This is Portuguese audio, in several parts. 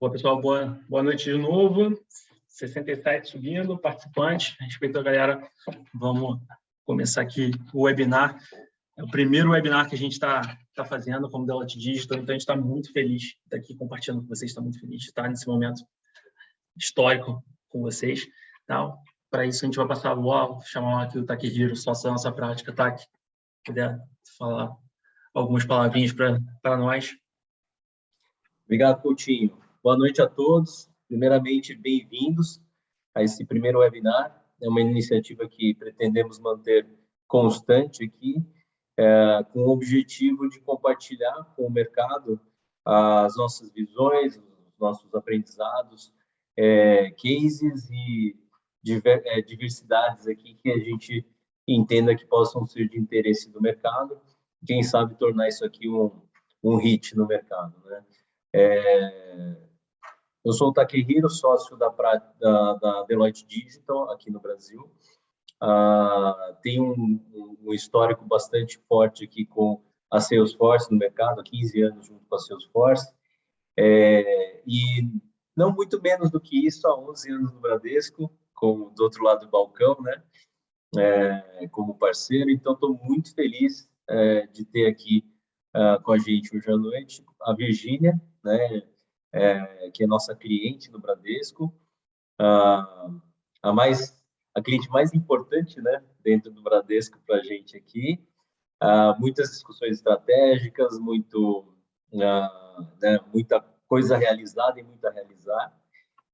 Boa, pessoal, boa noite de novo. 67 subindo, participantes. Respeito a galera, vamos começar aqui o webinar. É o primeiro webinar que a gente está fazendo como Deloitte Digital, então a gente está muito feliz de estar aqui compartilhando com vocês, está muito feliz de estar nesse momento histórico com vocês. Tá? Para isso, a gente vai passar a bola, chamar aqui o Takehiro, sócio da nossa prática. Taki, puder falar algumas palavrinhas para nós. Obrigado, Coutinho. Boa noite a todos. Primeiramente, bem-vindos a esse primeiro webinar. É uma iniciativa que pretendemos manter constante aqui, com o objetivo de compartilhar com o mercado as nossas visões, os nossos aprendizados, cases e diversidades aqui que a gente entenda que possam ser de interesse do mercado. Quem sabe tornar isso aqui um hit no mercado, né? Eu sou o Takehiro, sócio da Deloitte Digital aqui no Brasil. Tenho um histórico bastante forte aqui com a Salesforce no mercado, há 15 anos junto com a Salesforce. E não muito menos do que isso, há 11 anos no Bradesco, do outro lado do balcão, né? Como parceiro. Então, estou muito feliz de ter aqui com a gente hoje à noite a Virgínia, né? Que é nossa cliente no Bradesco, a cliente mais importante, né, dentro do Bradesco para a gente aqui. Muitas discussões estratégicas, muita coisa realizada e muito a realizar.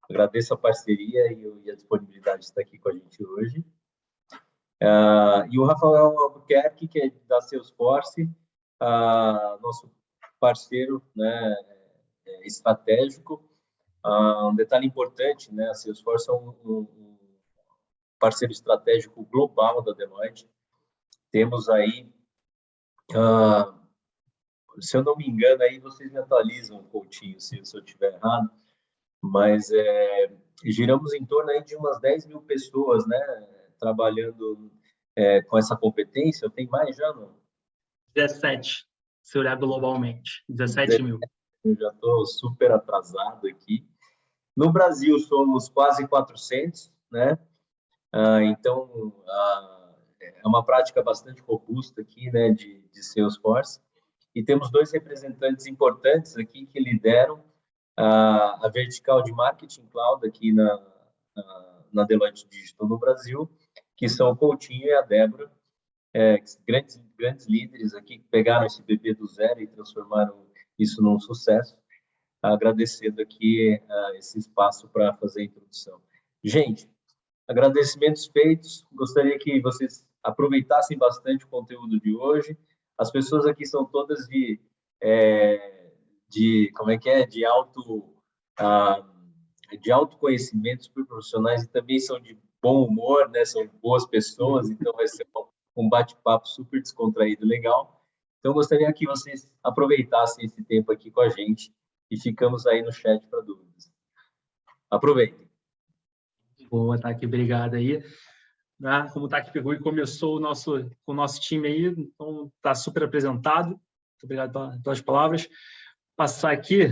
Agradeço a parceria e a disponibilidade de estar aqui com a gente hoje. E o Rafael Albuquerque, que é da Salesforce, nosso parceiro, né, estratégico. Um detalhe importante, né, a Salesforce é um parceiro estratégico global da Deloitte. Temos aí, se eu não me engano, aí vocês me atualizam um pouquinho, se eu estiver errado, mas giramos em torno aí de umas 10 mil pessoas, né, trabalhando com essa competência. Tem mais já, não? 17, se olhar globalmente, 17 mil. Eu já estou super atrasado aqui. No Brasil, somos quase 400, né? Então, é uma prática bastante robusta aqui, né, de Salesforce. E temos dois representantes importantes aqui que lideram a vertical de Marketing Cloud aqui na Deloitte Digital no Brasil, que são o Coutinho e a Débora, grandes líderes aqui que pegaram esse bebê do zero e transformaram isso num sucesso. Agradecendo aqui esse espaço para fazer a introdução. Gente, agradecimentos feitos. Gostaria que vocês aproveitassem bastante o conteúdo de hoje. As pessoas aqui são todas de autoconhecimento, super profissionais, e também são de bom humor, né? São boas pessoas, então vai ser um bate-papo super descontraído, legal. Então, gostaria que vocês aproveitassem esse tempo aqui com a gente e ficamos aí no chat para dúvidas. Aproveitem. Boa, Taki, obrigado aí. Como o Taki pegou e começou com o nosso time aí, então está super apresentado. Muito obrigado pelas palavras. Passar aqui,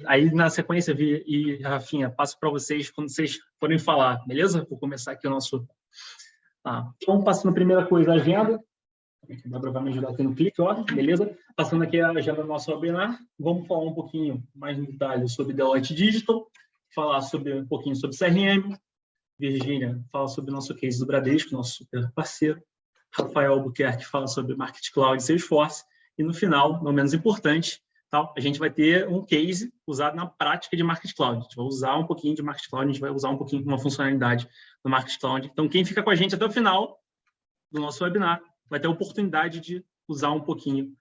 aí na sequência, Vi e Rafinha, passo para vocês quando vocês forem falar, beleza? Vou começar aqui o nosso... Então, passando a primeira coisa, a agenda. A Débora vai me ajudar aqui no clique, ó, beleza? Passando aqui a agenda do nosso webinar, vamos falar um pouquinho mais em detalhe sobre Deloitte Digital, falar um pouquinho sobre CRM, Virgínia fala sobre o nosso case do Bradesco, nosso super parceiro, Rafael Albuquerque fala sobre Marketing Cloud e Salesforce, e no final, não menos importante, a gente vai ter um case usado na prática de Marketing Cloud. A gente vai usar um pouquinho de Marketing Cloud, a gente vai usar um pouquinho de uma funcionalidade do Marketing Cloud. Então, quem fica com a gente até o final do nosso webinar vai ter a oportunidade de usar um pouquinho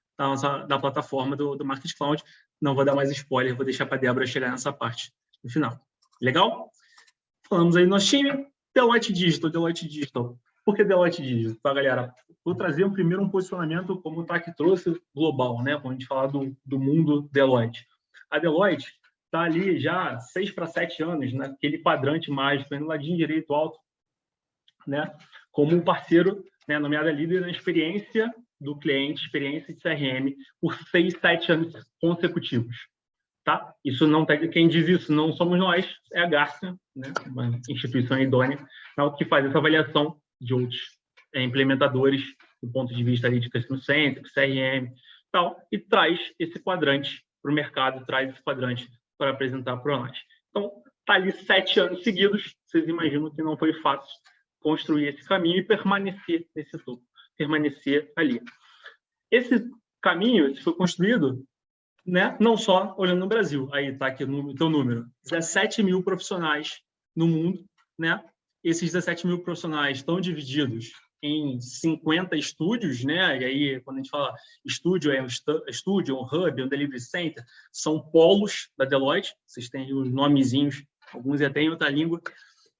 da plataforma do Marketing Cloud. Não vou dar mais spoiler, vou deixar para a Débora chegar nessa parte no final. Legal? Falamos aí do nosso time, Deloitte Digital. Por que Deloitte Digital? Tá, galera? Vou trazer um posicionamento, como o TAC trouxe, global, né? Quando a gente falar do mundo Deloitte. A Deloitte está ali já 6 para 7 anos, naquele quadrante mágico, no ladinho direito alto, né? Como um parceiro, né, nomeada líder na experiência do cliente, experiência de CRM, por 6, 7 anos consecutivos. tá? Isso não tá, quem diz isso não somos nós, é a Gartner, né? Uma instituição idônea, que faz essa avaliação de outros implementadores do ponto de vista ali de Customer Centric, CRM, tal, e traz esse quadrante para o mercado, traz esse quadrante para apresentar para nós. Então, está ali 7 anos seguidos, vocês imaginam que não foi fácil construir esse caminho e permanecer nesse topo, permanecer ali. Esse caminho foi construído, né, não só olhando no Brasil, aí está aqui o teu número, 17 mil profissionais no mundo, né? Esses 17 mil profissionais estão divididos em 50 estúdios, né? E aí, quando a gente fala estúdio, é um estúdio, um hub, um delivery center, são polos da Deloitte, vocês têm os nomezinhos, alguns até em outra língua,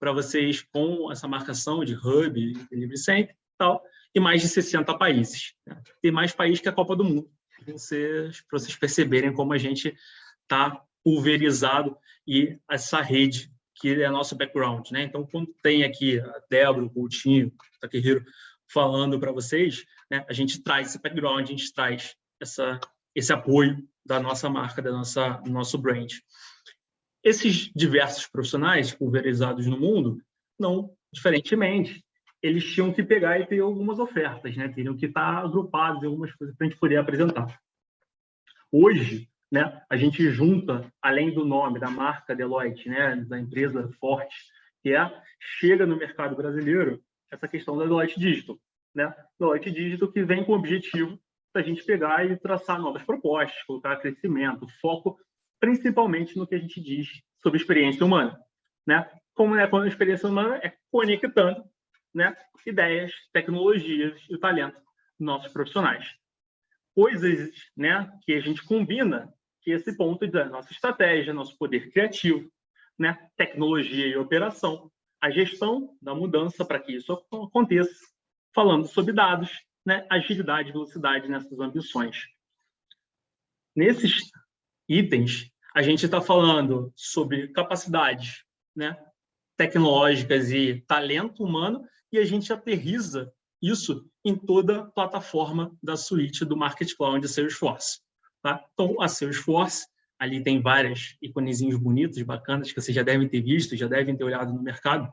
para vocês com essa marcação de hub, delivery center e tal, e mais de 60 países. Né? Tem mais países que a Copa do Mundo, para vocês perceberem como a gente está pulverizado e essa rede que é nosso background, né? Então, quando tem aqui a Débora, o Coutinho, o Takehiro falando para vocês, né, a gente traz esse background, a gente traz esse apoio da nossa marca, do nosso brand. Esses diversos profissionais pulverizados no mundo, não diferentemente, eles tinham que pegar e ter algumas ofertas, né? Teriam que estar agrupados em algumas coisas para a gente poder apresentar. Hoje, né, a gente junta, além do nome da marca Deloitte, né, da empresa forte, chega no mercado brasileiro essa questão da Deloitte Digital. Né? Deloitte Digital que vem com o objetivo da gente pegar e traçar novas propostas, colocar crescimento, foco principalmente no que a gente diz sobre experiência humana. Né? Como é a experiência humana é conectando, né, ideias, tecnologias e o talento dos nossos profissionais. Coisas, né, que a gente combina, que esse ponto da nossa estratégia, nosso poder criativo, né, tecnologia e operação, a gestão da mudança para que isso aconteça, falando sobre dados, né, agilidade e velocidade nessas ambições. Nesses itens, a gente está falando sobre capacidades, né, tecnológicas e talento humano, e a gente aterriza isso em toda a plataforma da suíte do Market Cloud de Salesforce. Tá? Então, a Salesforce, ali tem vários iconezinhos bonitos, bacanas, que vocês já devem ter visto, já devem ter olhado no mercado.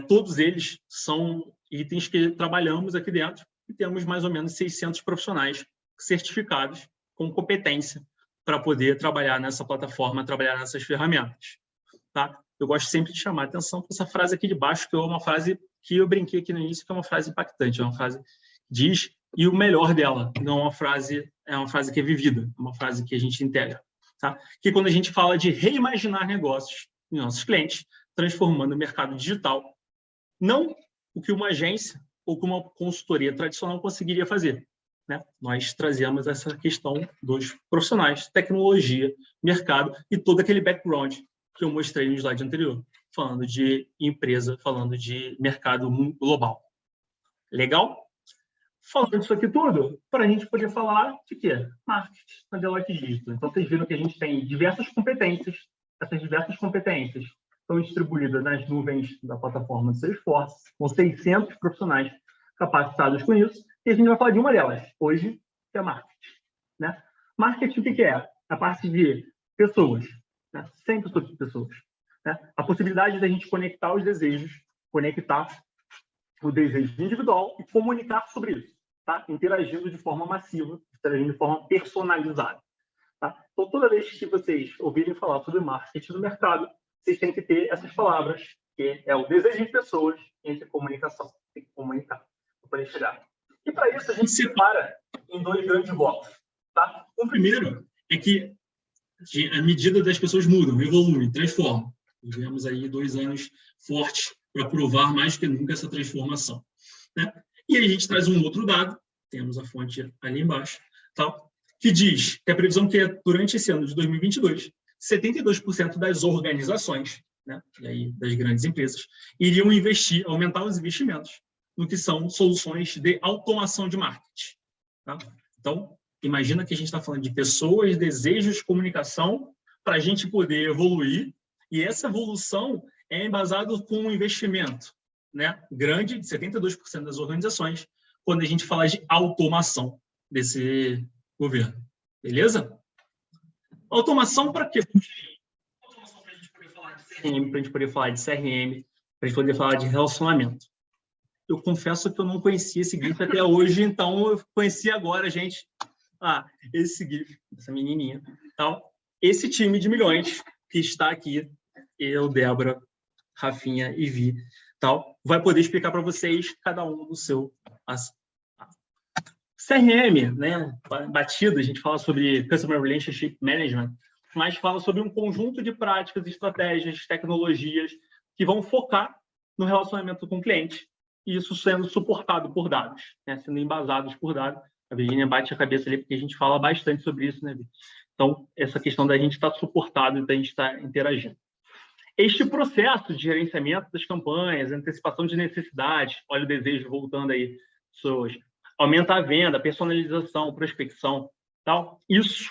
Todos eles são itens que trabalhamos aqui dentro e temos mais ou menos 600 profissionais certificados com competência para poder trabalhar nessa plataforma, trabalhar nessas ferramentas. Tá? Eu gosto sempre de chamar a atenção para essa frase aqui de baixo, que é uma frase que eu brinquei aqui no início, que é uma frase impactante, é uma frase que diz, e o melhor dela, não é uma frase que é vivida, é uma frase que a gente integra. Tá? Que quando a gente fala de reimaginar negócios em nossos clientes, transformando o mercado digital, não o que uma agência ou que uma consultoria tradicional conseguiria fazer. Né? Nós trazemos essa questão dos profissionais, tecnologia, mercado e todo aquele background que eu mostrei no slide anterior, falando de empresa, falando de mercado global. Legal? Falando disso aqui tudo, para a gente poder falar de quê? Marketing na Deloitte Digital. Então, vocês viram que a gente tem diversas competências. Essas diversas competências estão distribuídas nas nuvens da plataforma do Salesforce, com 600 profissionais capacitados com isso. E a gente vai falar de uma delas, hoje, que é marketing. Né? Marketing, o que é? A parte de pessoas. Né? Sempre sobre pessoas. Né? A possibilidade da gente conectar os desejos, conectar o desejo individual e comunicar sobre isso, tá? Interagindo de forma massiva, interagindo de forma personalizada. Tá? Então, toda vez que vocês ouvirem falar sobre marketing no mercado, vocês têm que ter essas palavras, que é o desejo de pessoas entre comunicação. Tem que comunicar para poder chegar. E, para isso, a gente separa em 2 grandes blocos. Tá? O primeiro é que a medida das pessoas mudam, evoluem, transformam. Tivemos aí 2 anos fortes para provar mais que nunca essa transformação. Né? E aí a gente traz um outro dado, temos a fonte ali embaixo, tá? Que diz que a previsão que é durante esse ano de 2022, 72% das organizações, né, e aí das grandes empresas, iriam investir, aumentar os investimentos no que são soluções de automação de marketing. Tá? Então, imagina que a gente está falando de pessoas, desejos, comunicação, para a gente poder evoluir, e essa evolução é embasada com um investimento, né, grande, de 72% das organizações, quando a gente fala de automação desse governo. Beleza? Automação para quê? Automação para a gente poder falar de CRM, para a gente poder falar de CRM, para a gente poder falar de relacionamento. Eu confesso que eu não conhecia esse GIF até hoje, então eu conheci agora, gente. Esse GIF, essa menininha. Então, esse time de milhões que está aqui, eu, Débora, Rafinha e Vi, tal, vai poder explicar para vocês, cada um do seu CRM, né? Batida, a gente fala sobre Customer Relationship Management, mas fala sobre um conjunto de práticas, estratégias, tecnologias que vão focar no relacionamento com o cliente, e isso sendo suportado por dados, né? Sendo embasados por dados. A Virginia bate a cabeça ali, porque a gente fala bastante sobre isso, né, Vi? Então, essa questão da gente estar suportado e da gente estar interagindo. Este processo de gerenciamento das campanhas, antecipação de necessidades, olha o desejo voltando aí, pessoas, aumenta a venda, personalização, prospecção, tal, isso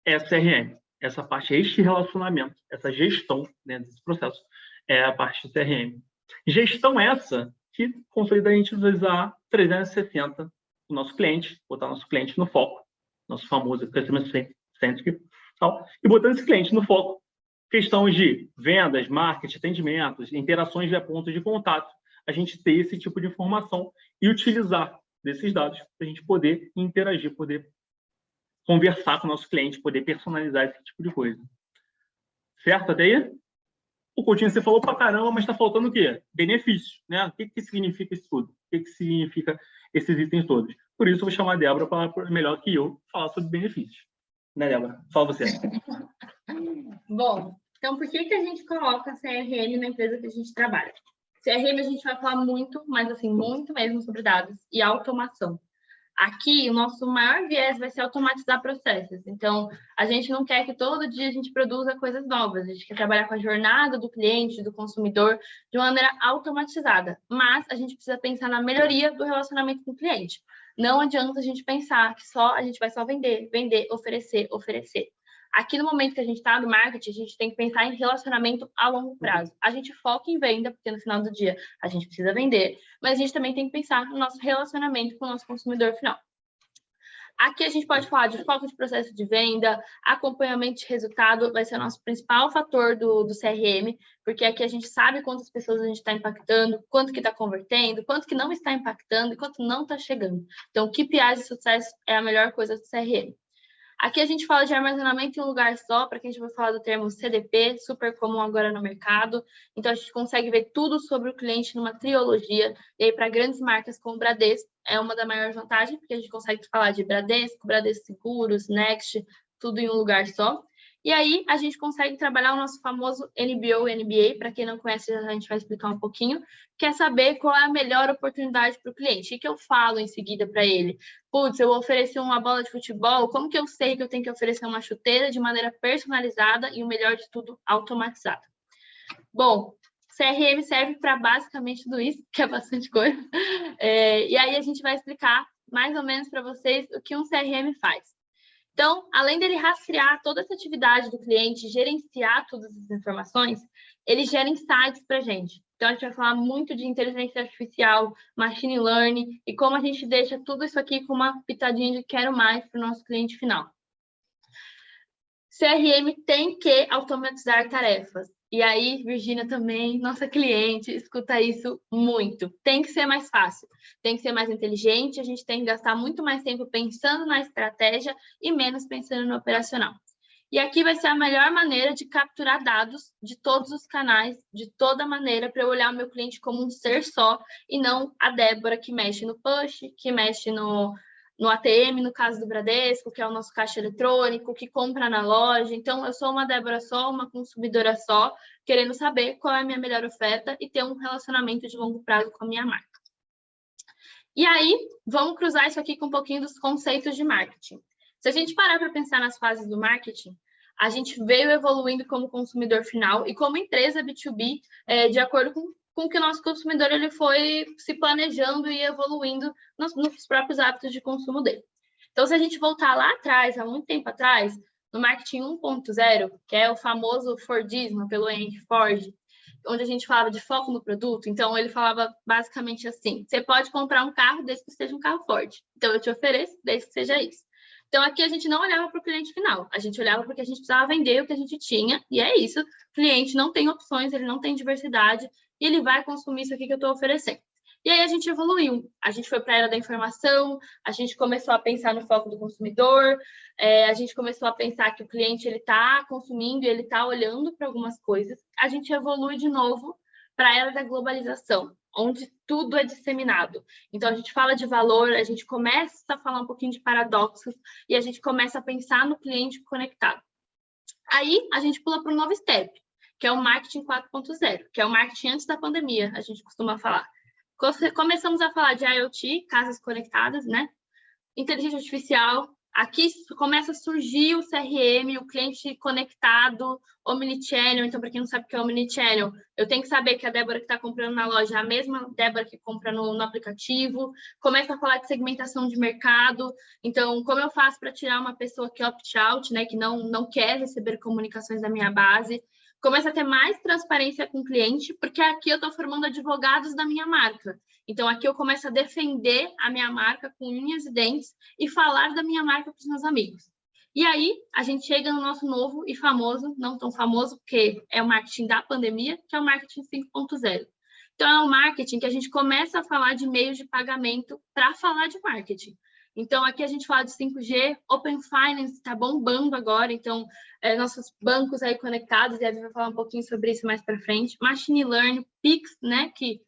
é CRM. Essa parte é este relacionamento, essa gestão, né, desse processo, é a parte do CRM. Gestão essa que consolida a gente usar 360 o nosso cliente, botar nosso cliente no foco, nosso famoso Customer Centric, tal, e botando esse cliente no foco, questões de vendas, marketing, atendimentos, interações via pontos de contato, a gente ter esse tipo de informação e utilizar desses dados para a gente poder interagir, poder conversar com o nosso cliente, poder personalizar esse tipo de coisa. Certo até aí? O Coutinho, você falou pra caramba, mas está faltando o quê? Benefício, né? O que significa isso tudo? O que significa esses itens todos? Por isso, eu vou chamar a Débora para, melhor que eu, falar sobre benefícios. Né, Débora? Fala você. Bom, então por que a gente coloca CRM na empresa que a gente trabalha? CRM a gente vai falar muito, mas assim, muito mesmo sobre dados e automação. Aqui, o nosso maior viés vai ser automatizar processos. Então, a gente não quer que todo dia a gente produza coisas novas. A gente quer trabalhar com a jornada do cliente, do consumidor, de uma maneira automatizada. Mas a gente precisa pensar na melhoria do relacionamento com o cliente. Não adianta a gente pensar que a gente vai só vender, oferecer. Aqui no momento que a gente está no marketing, a gente tem que pensar em relacionamento a longo prazo. A gente foca em venda, porque no final do dia a gente precisa vender, mas a gente também tem que pensar no nosso relacionamento com o nosso consumidor final. Aqui a gente pode falar de foco de processo de venda, acompanhamento de resultado, vai ser o nosso principal fator do CRM, porque aqui a gente sabe quantas pessoas a gente está impactando, quanto que está convertendo, quanto que não está impactando e quanto não está chegando. Então, o KPI de sucesso é a melhor coisa do CRM. Aqui a gente fala de armazenamento em um lugar só, para quem a gente vai falar do termo CDP, super comum agora no mercado. Então, a gente consegue ver tudo sobre o cliente numa trilogia. E aí, para grandes marcas como o Bradesco, é uma das maiores vantagens, porque a gente consegue falar de Bradesco Seguros, Next, tudo em um lugar só. E aí, a gente consegue trabalhar o nosso famoso NBO, NBA, para quem não conhece, a gente vai explicar um pouquinho, que é saber qual é a melhor oportunidade para o cliente. O que eu falo em seguida para ele? Putz, eu ofereci uma bola de futebol, como que eu sei que eu tenho que oferecer uma chuteira de maneira personalizada e, o melhor de tudo, automatizada? Bom, CRM serve para basicamente tudo isso, que é bastante coisa. E aí a gente vai explicar mais ou menos para vocês o que um CRM faz. Então, além dele rastrear toda essa atividade do cliente, gerenciar todas essas informações, ele gera insights para a gente. Então, a gente vai falar muito de inteligência artificial, machine learning e como a gente deixa tudo isso aqui com uma pitadinha de quero mais para o nosso cliente final. CRM tem que automatizar tarefas. E aí, Virgínia também, nossa cliente, escuta isso muito. Tem que ser mais fácil, tem que ser mais inteligente, a gente tem que gastar muito mais tempo pensando na estratégia e menos pensando no operacional. E aqui vai ser a melhor maneira de capturar dados de todos os canais, de toda maneira, para eu olhar o meu cliente como um ser só e não a Débora que mexe no push, que mexe no ATM, no caso do Bradesco, que é o nosso caixa eletrônico, que compra na loja. Então, eu sou uma Débora só, uma consumidora só, querendo saber qual é a minha melhor oferta e ter um relacionamento de longo prazo com a minha marca. E aí, vamos cruzar isso aqui com um pouquinho dos conceitos de marketing. Se a gente parar para pensar nas fases do marketing, a gente veio evoluindo como consumidor final e como empresa B2B, de acordo com que o nosso consumidor ele foi se planejando e evoluindo nos próprios hábitos de consumo dele. Então, se a gente voltar lá atrás, há muito tempo atrás, no marketing 1.0, que é o famoso Fordismo, pelo Henry Ford, onde a gente falava de foco no produto, então ele falava basicamente assim, você pode comprar um carro desde que seja um carro Ford. Então, eu te ofereço desde que seja isso. Então, aqui a gente não olhava para o cliente final, a gente olhava porque a gente precisava vender o que a gente tinha, e é isso. O cliente não tem opções, ele não tem diversidade, e ele vai consumir isso aqui que eu estou oferecendo. E aí a gente evoluiu, a gente foi para a era da informação, a gente começou a pensar no foco do consumidor, a gente começou a pensar que o cliente ele está consumindo, ele está olhando para algumas coisas. A gente evolui de novo para a era da globalização, onde tudo é disseminado. Então, a gente fala de valor, a gente começa a falar um pouquinho de paradoxos e a gente começa a pensar no cliente conectado. Aí, a gente pula para um novo step, que é o marketing 4.0, que é o marketing antes da pandemia, a gente costuma falar. Começamos a falar de IoT, casas conectadas, né? Inteligência artificial. Aqui começa a surgir o CRM, o cliente conectado, omnichannel. Então, para quem não sabe o que é omnichannel, eu tenho que saber que a Débora que está comprando na loja é a mesma Débora que compra no aplicativo. Começa a falar de segmentação de mercado. Então, como eu faço para tirar uma pessoa que opt-out, né, que não quer receber comunicações da minha base? Começa a ter mais transparência com o cliente, porque aqui eu estou formando advogados da minha marca. Então, aqui eu começo a defender a minha marca com unhas e dentes e falar da minha marca para os meus amigos. E aí, a gente chega no nosso novo e famoso, não tão famoso, porque é o marketing da pandemia, que é o marketing 5.0. Então, é um marketing que a gente começa a falar de meios de pagamento para falar de marketing. Então, aqui a gente fala de 5G, Open Finance está bombando agora, então, nossos bancos aí conectados, e a gente vai falar um pouquinho sobre isso mais para frente. Machine Learning, Pix, né, que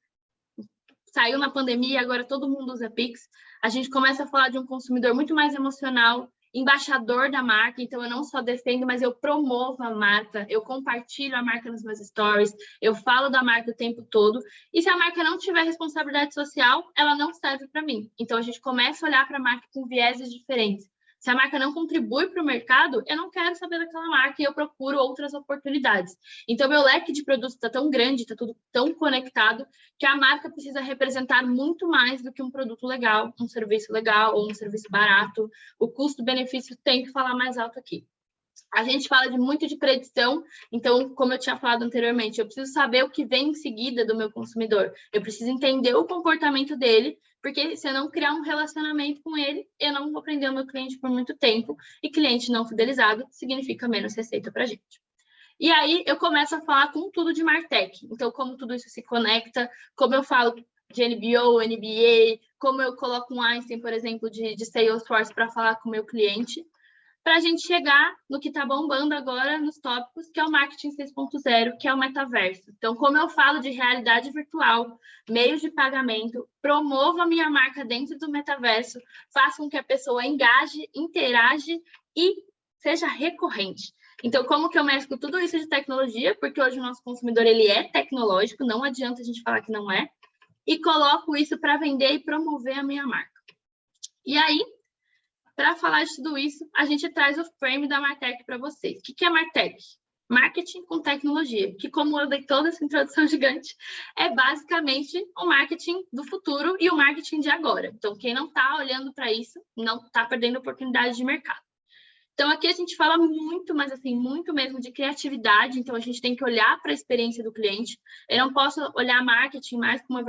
saiu na pandemia e agora todo mundo usa Pix. A gente começa a falar de um consumidor muito mais emocional, embaixador da marca, então eu não só defendo, mas eu promovo a marca, eu compartilho a marca nos meus stories, eu falo da marca o tempo todo, e se a marca não tiver responsabilidade social, ela não serve para mim. Então a gente começa a olhar para a marca com vieses diferentes. Se a marca não contribui para o mercado, eu não quero saber daquela marca e eu procuro outras oportunidades. Então, meu leque de produtos está tão grande, está tudo tão conectado, que a marca precisa representar muito mais do que um produto legal, um serviço legal ou um serviço barato. O custo-benefício tem que falar mais alto aqui. A gente fala muito de predição, então, como eu tinha falado anteriormente, eu preciso saber o que vem em seguida do meu consumidor. Eu preciso entender o comportamento dele, porque se eu não criar um relacionamento com ele, eu não vou prender o meu cliente por muito tempo, e cliente não fidelizado significa menos receita para a gente. E aí, eu começo a falar com tudo de MarTech. Então, como tudo isso se conecta, como eu falo de NBO, NBA, como eu coloco um Einstein, por exemplo, de Salesforce para falar com o meu cliente, para a gente chegar no que está bombando agora nos tópicos, que é o marketing 6.0, que é o metaverso. Então, como eu falo de realidade virtual, meios de pagamento, promovo a minha marca dentro do metaverso, faço com que a pessoa engaje, interage e seja recorrente. Então, como que eu mesclo tudo isso de tecnologia, porque hoje o nosso consumidor ele é tecnológico, não adianta a gente falar que não é, e coloco isso para vender e promover a minha marca. E aí, para falar de tudo isso, a gente traz o frame da MarTech para vocês. O que é MarTech? Marketing com tecnologia, que como eu dei toda essa introdução gigante, é basicamente o marketing do futuro e o marketing de agora. Então, quem não está olhando para isso, não está perdendo oportunidade de mercado. Então, aqui a gente fala muito, mas assim, muito mesmo de criatividade, então a gente tem que olhar para a experiência do cliente. Eu não posso olhar marketing mais como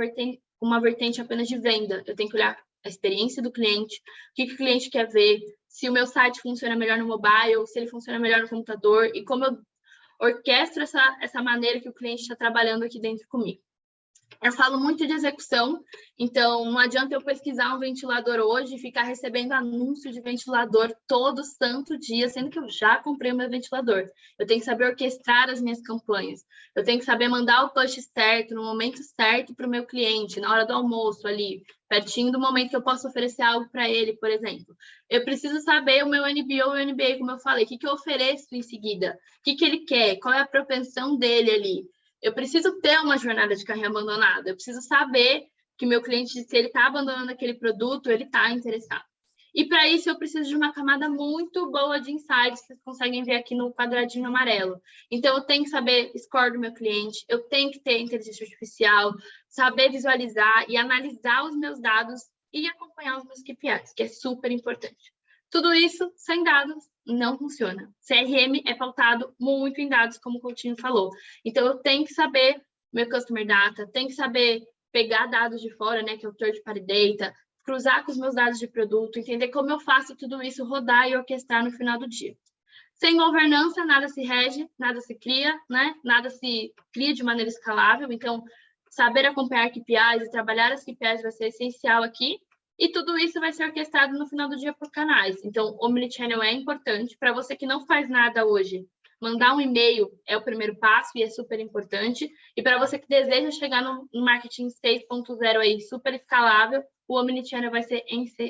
uma vertente apenas de venda, eu tenho que olhar a experiência do cliente, o que o cliente quer ver, se o meu site funciona melhor no mobile, se ele funciona melhor no computador, e como eu orquestro essa maneira que o cliente está trabalhando aqui dentro comigo. Eu falo muito de execução, então não adianta eu pesquisar um ventilador hoje e ficar recebendo anúncio de ventilador todo santo dia, sendo que eu já comprei o meu ventilador. Eu tenho que saber orquestrar as minhas campanhas. Eu tenho que saber mandar o push certo, no momento certo para o meu cliente, na hora do almoço ali, pertinho do momento que eu posso oferecer algo para ele, por exemplo. Eu preciso saber o meu NBO e o NBA, como eu falei, o que eu ofereço em seguida, o que ele quer, qual é a propensão dele ali. Eu preciso ter uma jornada de carrinho abandonada. Eu preciso saber que meu cliente, se ele está abandonando aquele produto, ele está interessado. E para isso eu preciso de uma camada muito boa de insights, vocês conseguem ver aqui no quadradinho amarelo. Então eu tenho que saber score do meu cliente, eu tenho que ter inteligência artificial, saber visualizar e analisar os meus dados e acompanhar os meus KPIs, que é super importante. Tudo isso sem dados não funciona. CRM é pautado muito em dados, como o Coutinho falou. Então, eu tenho que saber meu customer data, tenho que saber pegar dados de fora, né, que é o third party data, cruzar com os meus dados de produto, entender como eu faço tudo isso rodar e orquestrar no final do dia. Sem governança, nada se rege, nada se cria, né? Nada se cria de maneira escalável. Então, saber acompanhar KPIs e trabalhar as KPIs vai ser essencial aqui. E tudo isso vai ser orquestrado no final do dia por canais. Então, Omnichannel é importante. Para você que não faz nada hoje, mandar um e-mail é o primeiro passo e é super importante. E para você que deseja chegar no marketing 6.0 aí, super escalável, o Omnichannel vai ser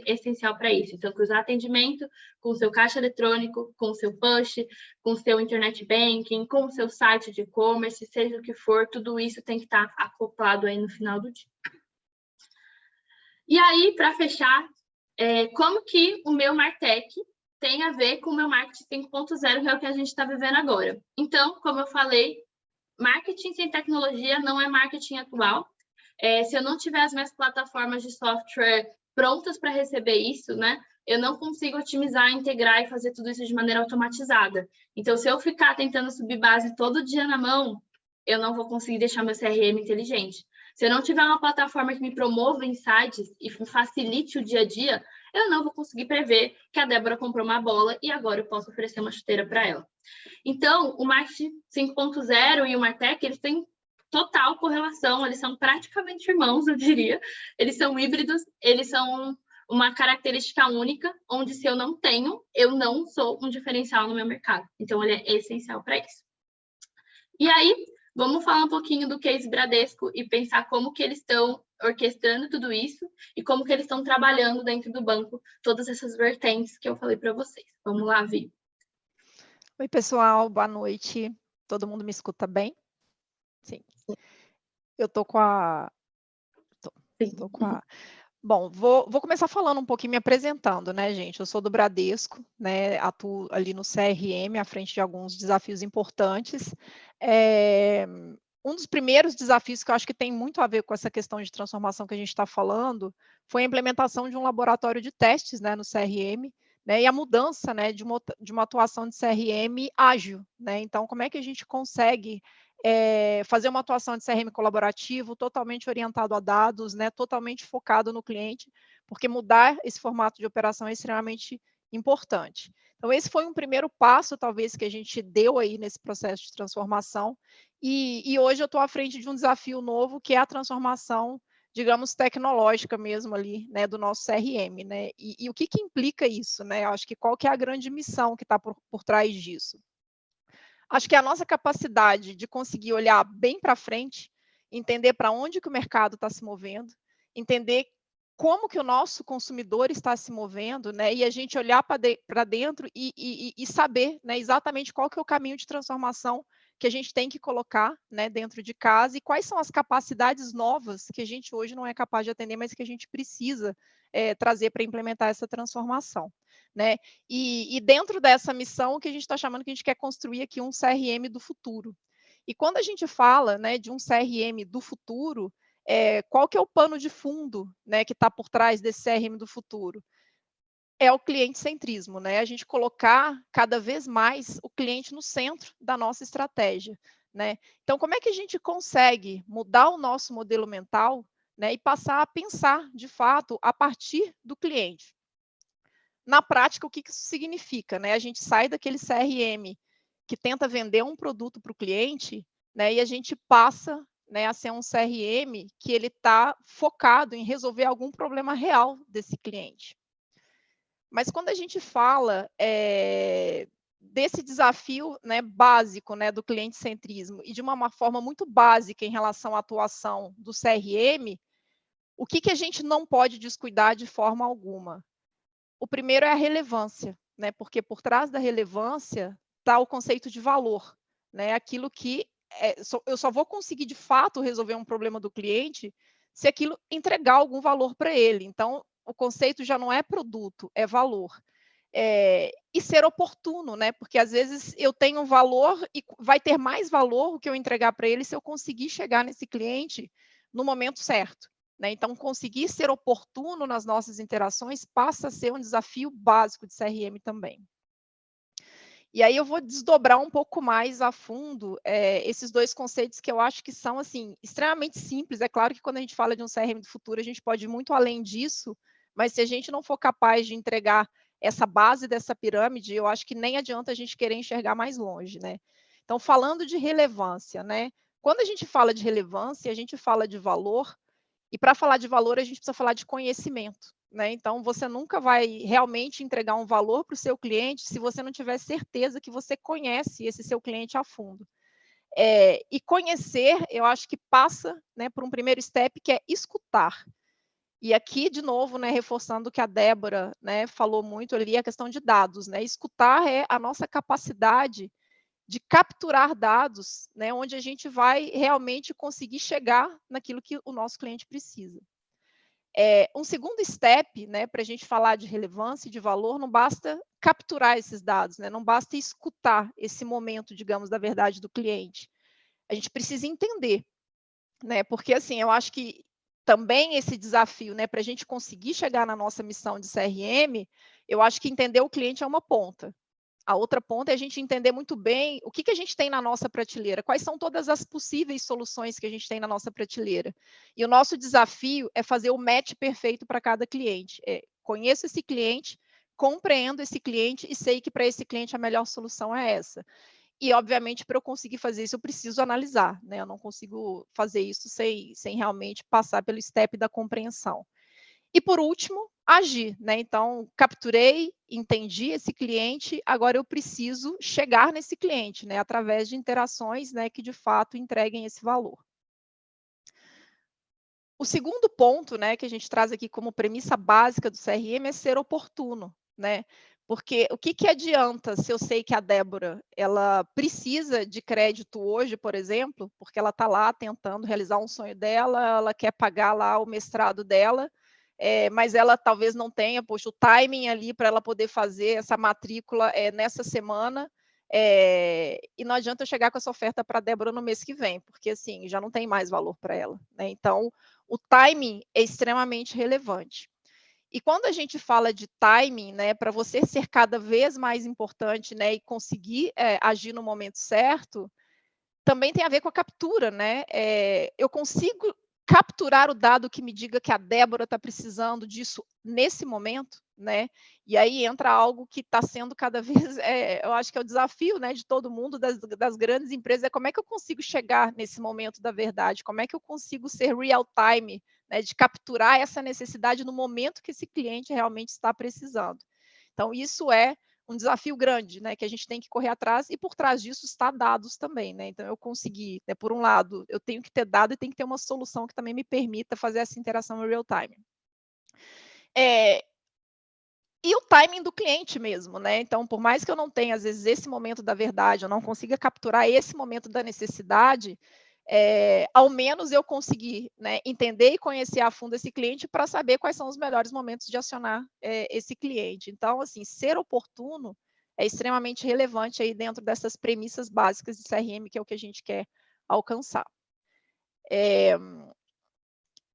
essencial para isso. Então, cruzar atendimento com o seu caixa eletrônico, com o seu push, com o seu internet banking, com o seu site de e-commerce, seja o que for, tudo isso tem que estar acoplado aí no final do dia. E aí, para fechar, como que o meu Martech tem a ver com o meu marketing 5.0, que é o que a gente está vivendo agora? Então, como eu falei, marketing sem tecnologia não é marketing atual. Se eu não tiver as minhas plataformas de software prontas para receber isso, né, eu não consigo otimizar, integrar e fazer tudo isso de maneira automatizada. Então, se eu ficar tentando subir base todo dia na mão, eu não vou conseguir deixar meu CRM inteligente. Se eu não tiver uma plataforma que me promova insights e facilite o dia a dia, eu não vou conseguir prever que a Débora comprou uma bola e agora eu posso oferecer uma chuteira para ela. Então, o marketing 5.0 e o Martech, eles têm total correlação, eles são praticamente irmãos, eu diria. Eles são híbridos, eles são uma característica única, onde se eu não tenho, eu não sou um diferencial no meu mercado. Então, ele é essencial para isso. E aí, vamos falar um pouquinho do case Bradesco e pensar como que eles estão orquestrando tudo isso e como que eles estão trabalhando dentro do banco todas essas vertentes que eu falei para vocês. Vamos lá, Vi. Oi, pessoal, boa noite. Todo mundo me escuta bem? Sim. Eu tô com a... Tô com a... Bom, vou começar falando um pouquinho, me apresentando, né, gente? Eu sou do Bradesco, né? Atuo ali no CRM, à frente de alguns desafios importantes. Um dos primeiros desafios que eu acho que tem muito a ver com essa questão de transformação que a gente está falando foi a implementação de um laboratório de testes, né, no CRM, né, e a mudança, né, de uma atuação de CRM ágil, né? Então, como é que a gente consegue fazer uma atuação de CRM colaborativo totalmente orientado a dados, né, totalmente focado no cliente, porque mudar esse formato de operação é extremamente importante. Então, esse foi um primeiro passo, talvez, que a gente deu aí nesse processo de transformação, e hoje eu estou à frente de um desafio novo, que é a transformação, digamos, tecnológica mesmo ali, né, do nosso CRM, né, e o que implica isso, né? Eu acho que qual que é a grande missão que está por trás disso? Acho que a nossa capacidade de conseguir olhar bem para frente, entender para onde que o mercado está se movendo, entender como que o nosso consumidor está se movendo, né? E a gente olhar para dentro e saber, né, exatamente qual que é o caminho de transformação que a gente tem que colocar, né, dentro de casa e quais são as capacidades novas que a gente hoje não é capaz de atender, mas que a gente precisa trazer para implementar essa transformação. Né? E dentro dessa missão, o que a gente está chamando que a gente quer construir aqui um CRM do futuro. E quando a gente fala, né, de um CRM do futuro, qual que é o pano de fundo, né, que está por trás desse CRM do futuro? É o cliente-centrismo, né? A gente colocar cada vez mais o cliente no centro da nossa estratégia, né? Então, como é que a gente consegue mudar o nosso modelo mental, né, e passar a pensar, de fato, a partir do cliente? Na prática, o que isso significa? Né? A gente sai daquele CRM que tenta vender um produto para o cliente, né, e a gente passa, né, a ser um CRM que ele está focado em resolver algum problema real desse cliente. Mas quando a gente fala desse desafio, né, básico, né, do cliente-centrismo e de uma forma muito básica em relação à atuação do CRM, o que a gente não pode descuidar de forma alguma? O primeiro é a relevância, né? Porque por trás da relevância está o conceito de valor, né? Aquilo que eu só vou conseguir de fato resolver um problema do cliente se aquilo entregar algum valor para ele. Então, o conceito já não é produto, é valor. E ser oportuno, né? Porque às vezes eu tenho um valor e vai ter mais valor o que eu entregar para ele se eu conseguir chegar nesse cliente no momento certo. Né? Então, conseguir ser oportuno nas nossas interações passa a ser um desafio básico de CRM também. E aí eu vou desdobrar um pouco mais a fundo esses dois conceitos que eu acho que são assim, extremamente simples. É claro que quando a gente fala de um CRM do futuro, a gente pode ir muito além disso, mas se a gente não for capaz de entregar essa base dessa pirâmide, eu acho que nem adianta a gente querer enxergar mais longe, né? Então, falando de relevância, né? Quando a gente fala de relevância, a gente fala de valor, e para falar de valor, a gente precisa falar de conhecimento, né? Então, você nunca vai realmente entregar um valor para o seu cliente se você não tiver certeza que você conhece esse seu cliente a fundo. E conhecer, eu acho que passa, né, por um primeiro step, que é escutar. E aqui, de novo, né, reforçando o que a Débora, né, falou muito ali, a questão de dados, né? Escutar é a nossa capacidade de capturar dados, né, onde a gente vai realmente conseguir chegar naquilo que o nosso cliente precisa. Um segundo step, né, para a gente falar de relevância e de valor, não basta capturar esses dados, né, não basta escutar esse momento, digamos, da verdade do cliente. A gente precisa entender, né, porque assim, eu acho que também esse desafio, né, para a gente conseguir chegar na nossa missão de CRM, eu acho que entender o cliente é uma ponta. A outra ponta é a gente entender muito bem o que a gente tem na nossa prateleira, quais são todas as possíveis soluções que a gente tem na nossa prateleira. E o nosso desafio é fazer o match perfeito para cada cliente. Conheço esse cliente, compreendo esse cliente e sei que para esse cliente a melhor solução é essa. E, obviamente, para eu conseguir fazer isso, eu preciso analisar, né? Eu não consigo fazer isso sem realmente passar pelo step da compreensão. E, por último, agir, né? Então, capturei, entendi esse cliente, agora eu preciso chegar nesse cliente, né? Através de interações, né, que de fato entreguem esse valor. O segundo ponto, né, que a gente traz aqui como premissa básica do CRM é ser oportuno, né? Porque o que adianta se eu sei que a Débora, ela precisa de crédito hoje, por exemplo, porque ela está lá tentando realizar um sonho dela, ela quer pagar lá o mestrado dela, mas ela talvez não tenha, poxa, o timing ali para ela poder fazer essa matrícula nessa semana, e não adianta eu chegar com essa oferta para a Débora no mês que vem, porque assim, já não tem mais valor para ela, né? Então, o timing é extremamente relevante. E quando a gente fala de timing, né, para você ser cada vez mais importante, né, e conseguir agir no momento certo, também tem a ver com a captura, né? Eu consigo capturar o dado que me diga que a Débora está precisando disso nesse momento, né? E aí entra algo que está sendo cada vez, eu acho que é o desafio, né, de todo mundo, das grandes empresas, é como é que eu consigo chegar nesse momento da verdade, como é que eu consigo ser real time, né, de capturar essa necessidade no momento que esse cliente realmente está precisando. Então, isso é um desafio grande, né, que a gente tem que correr atrás, e por trás disso está dados também, né? Então, eu consegui, né, por um lado, eu tenho que ter dado e tem que ter uma solução que também me permita fazer essa interação em real time. E o timing do cliente mesmo, né? Então, por mais que eu não tenha, às vezes, esse momento da verdade, eu não consiga capturar esse momento da necessidade, ao menos eu conseguir, né, entender e conhecer a fundo esse cliente para saber quais são os melhores momentos de acionar esse cliente. Então, assim, ser oportuno é extremamente relevante aí dentro dessas premissas básicas de CRM, que é o que a gente quer alcançar.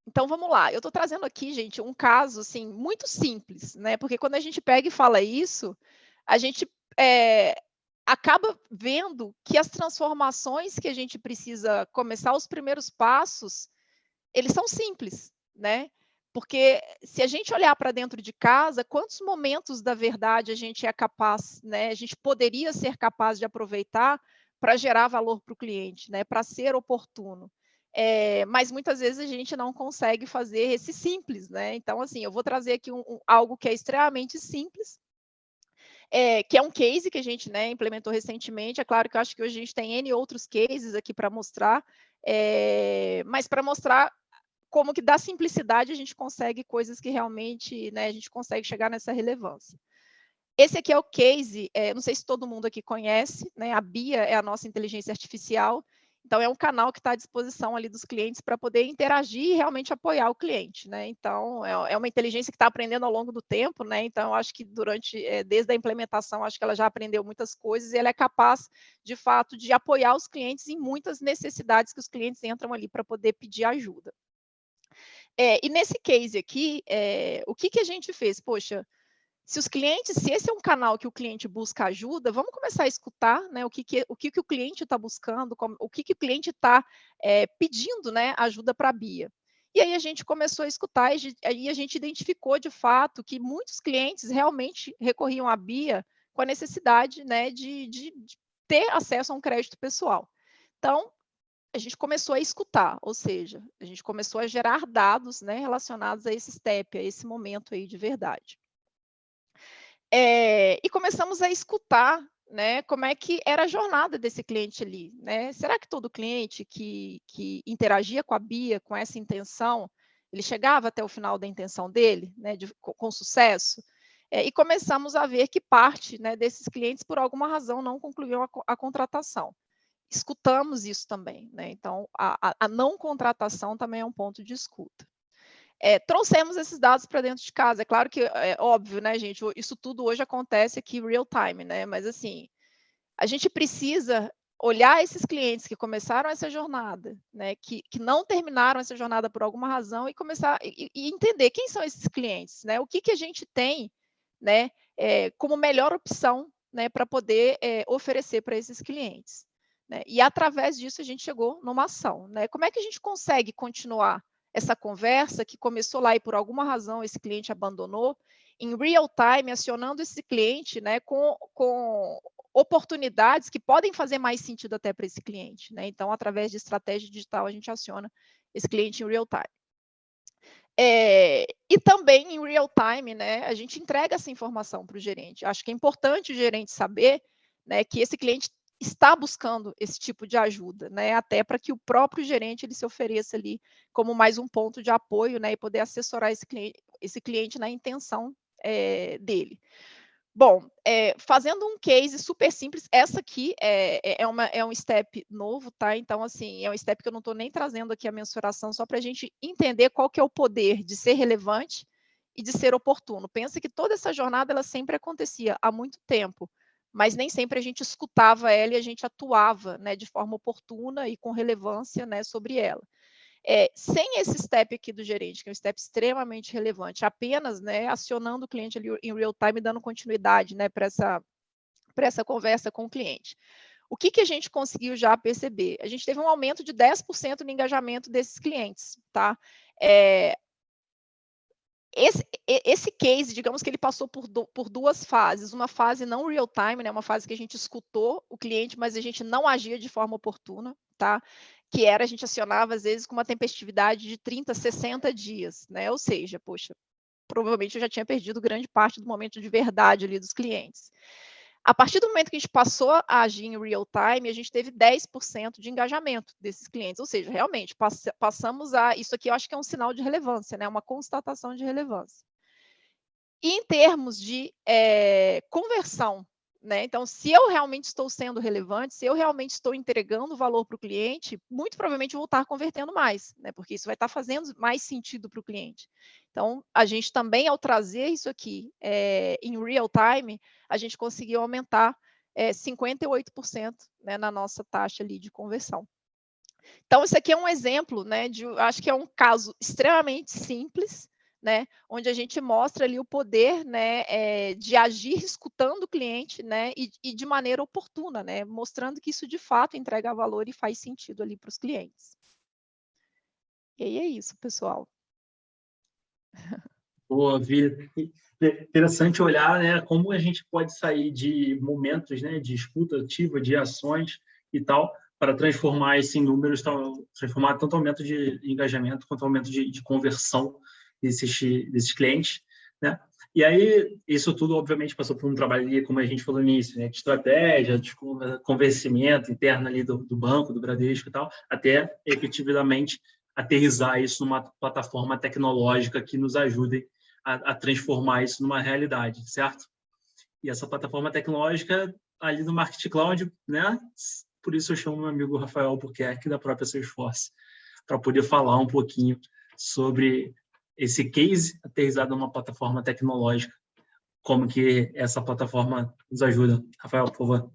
Então, vamos lá. Eu estou trazendo aqui, gente, um caso assim, muito simples, né? Porque quando a gente pega e fala isso, a gente acaba vendo que as transformações que a gente precisa começar, os primeiros passos, eles são simples, né? Porque se a gente olhar para dentro de casa, quantos momentos da verdade a gente é capaz, né? A gente poderia ser capaz de aproveitar para gerar valor para o cliente, né? Para ser oportuno. Mas muitas vezes a gente não consegue fazer esse simples, né? Então, assim, eu vou trazer aqui algo que é extremamente simples, que é um case que a gente, né, implementou recentemente. É claro que eu acho que hoje a gente tem N outros cases aqui para mostrar, mas para mostrar como que da simplicidade a gente consegue coisas que realmente, né, a gente consegue chegar nessa relevância. Esse aqui é o case, não sei se todo mundo aqui conhece, né, a Bia é a nossa inteligência artificial, então é um canal que está à disposição ali dos clientes para poder interagir e realmente apoiar o cliente, né? Então é uma inteligência que está aprendendo ao longo do tempo, né? Então eu acho que desde a implementação, acho que ela já aprendeu muitas coisas e ela é capaz, de fato, de apoiar os clientes em muitas necessidades que os clientes entram ali para poder pedir ajuda. E nesse case aqui, o que a gente fez? Poxa, se esse é um canal que o cliente busca ajuda, vamos começar a escutar, né, o que o cliente está buscando, o que o cliente está pedindo, né, ajuda para a Bia. E aí a gente começou a escutar, e aí a gente identificou de fato que muitos clientes realmente recorriam à BIA com a necessidade, né, de ter acesso a um crédito pessoal. Então, a gente começou a escutar, ou seja, a gente começou a gerar dados, né, relacionados a esse step, a esse momento aí de verdade. E começamos a escutar, né, como é que era a jornada desse cliente ali, né? Será que todo cliente que interagia com a BIA com essa intenção, ele chegava até o final da intenção dele, né, com sucesso? E começamos a ver que parte, né, desses clientes, por alguma razão, não concluiu a contratação. Escutamos isso também, né? Então, a não contratação também é um ponto de escuta. Trouxemos esses dados para dentro de casa. É claro que é óbvio, né, gente? Isso tudo hoje acontece aqui real time, né? Mas assim, a gente precisa olhar esses clientes que começaram essa jornada, né? Que não terminaram essa jornada por alguma razão e começar e entender quem são esses clientes, né? O que a gente tem, né? Como melhor opção, né? Para poder oferecer para esses clientes. Né? E através disso a gente chegou numa ação, né? Como é que a gente consegue continuar essa conversa que começou lá e por alguma razão esse cliente abandonou, em real time, acionando esse cliente, né, com oportunidades que podem fazer mais sentido até para esse cliente, né? Então, através de estratégia digital, a gente aciona esse cliente em real time. E também em real time, né, a gente entrega essa informação para o gerente. Acho que é importante o gerente saber, né, que esse cliente está buscando esse tipo de ajuda, né, até para que o próprio gerente ele se ofereça ali como mais um ponto de apoio, né, e poder assessorar esse cliente na intenção dele. Bom, fazendo um case super simples, essa aqui é um step novo, tá? Então, assim, é um step que eu não estou nem trazendo aqui a mensuração, só para a gente entender qual que é o poder de ser relevante e de ser oportuno. Pensa que toda essa jornada, ela sempre acontecia há muito tempo, mas nem sempre a gente escutava ela e a gente atuava, né, de forma oportuna e com relevância, né, sobre ela. Sem esse step aqui do gerente, que é um step extremamente relevante, apenas, né, acionando o cliente ali em real time, dando continuidade, né, para essa conversa com o cliente. O que a gente conseguiu já perceber? A gente teve um aumento de 10% no engajamento desses clientes, tá? Esse case, digamos que ele passou por duas fases. Uma fase não real time, né, uma fase que a gente escutou o cliente, mas a gente não agia de forma oportuna, tá? Que era, a gente acionava, às vezes, com uma tempestividade de 30, 60 dias, né? Ou seja, poxa, provavelmente eu já tinha perdido grande parte do momento de verdade ali dos clientes. A partir do momento que a gente passou a agir em real time, a gente teve 10% de engajamento desses clientes, ou seja, realmente passamos a... Isso aqui eu acho que é um sinal de relevância, né? Uma constatação de relevância. E em termos de conversão, né? Então, se eu realmente estou sendo relevante, se eu realmente estou entregando valor para o cliente, muito provavelmente eu vou estar convertendo mais, né? Porque isso vai estar fazendo mais sentido para o cliente. Então, a gente também, ao trazer isso aqui em real time, a gente conseguiu aumentar 58%, né, na nossa taxa ali de conversão. Então, isso aqui é um exemplo, né, acho que é um caso extremamente simples, né, onde a gente mostra ali o poder, né, de agir escutando o cliente, né, e de maneira oportuna, né, mostrando que isso de fato entrega valor e faz sentido ali para os clientes. E aí é isso, pessoal. Boa, Vira. Interessante olhar, né, como a gente pode sair de momentos, né, de escuta ativa, de ações e tal, para transformar isso em números, transformar tanto aumento de engajamento quanto aumento de conversão desses clientes, né? E aí, isso tudo, obviamente, passou por um trabalho, como a gente falou no início, né, de estratégia, de convencimento interno ali do banco, do Bradesco e tal, até efetivamente aterrissar isso numa plataforma tecnológica que nos ajude a transformar isso numa realidade, certo? E essa plataforma tecnológica ali no Marketing Cloud, né? Por isso eu chamo meu amigo Rafael Albuquerque da própria Salesforce, para poder falar um pouquinho sobre esse case aterrissado numa plataforma tecnológica, como que essa plataforma nos ajuda. Rafael, por favor.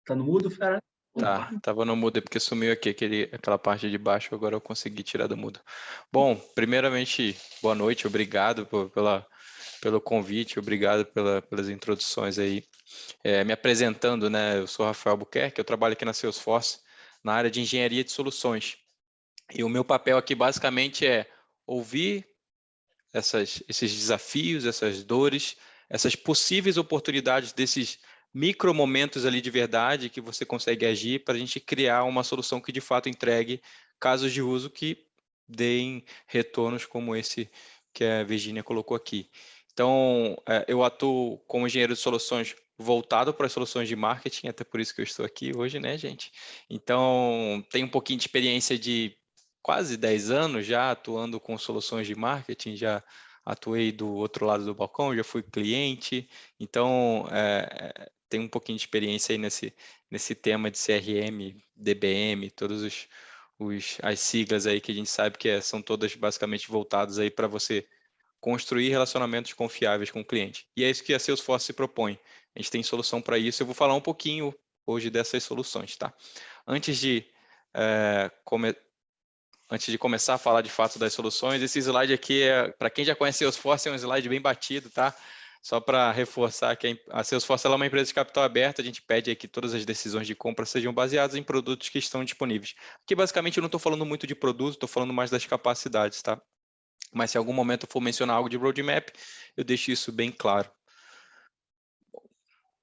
Tá no mudo, fera? Tá, tava no mudo porque sumiu aqui aquela parte de baixo, agora eu consegui tirar do mudo. Bom, primeiramente, boa noite, obrigado pelo convite, obrigado pelas introduções aí. Me apresentando, né, eu sou Rafael Albuquerque, eu trabalho aqui na Salesforce, na área de engenharia de soluções. E o meu papel aqui basicamente é ouvir esses desafios, essas dores, essas possíveis oportunidades desses micromomentos ali de verdade que você consegue agir para a gente criar uma solução que de fato entregue casos de uso que deem retornos como esse que a Virginia colocou aqui. Então, eu atuo como engenheiro de soluções voltado para as soluções de marketing, até por isso que eu estou aqui hoje, né, gente? Então, tenho um pouquinho de experiência de quase 10 anos já atuando com soluções de marketing, já atuei do outro lado do balcão, já fui cliente, então tenho um pouquinho de experiência aí nesse tema de CRM, DBM, todas as siglas aí que a gente sabe que são todas basicamente voltadas aí para você construir relacionamentos confiáveis com o cliente. E é isso que a Salesforce se propõe. A gente tem solução para isso. Eu vou falar um pouquinho hoje dessas soluções, tá? Antes de começar a falar de fato das soluções, esse slide aqui para quem já conhece Salesforce, é um slide bem batido, tá? Só para reforçar que a Salesforce ela é uma empresa de capital aberto, a gente pede aí que todas as decisões de compra sejam baseadas em produtos que estão disponíveis. Aqui, basicamente, eu não estou falando muito de produto, estou falando mais das capacidades, tá? Mas se em algum momento eu for mencionar algo de roadmap, eu deixo isso bem claro.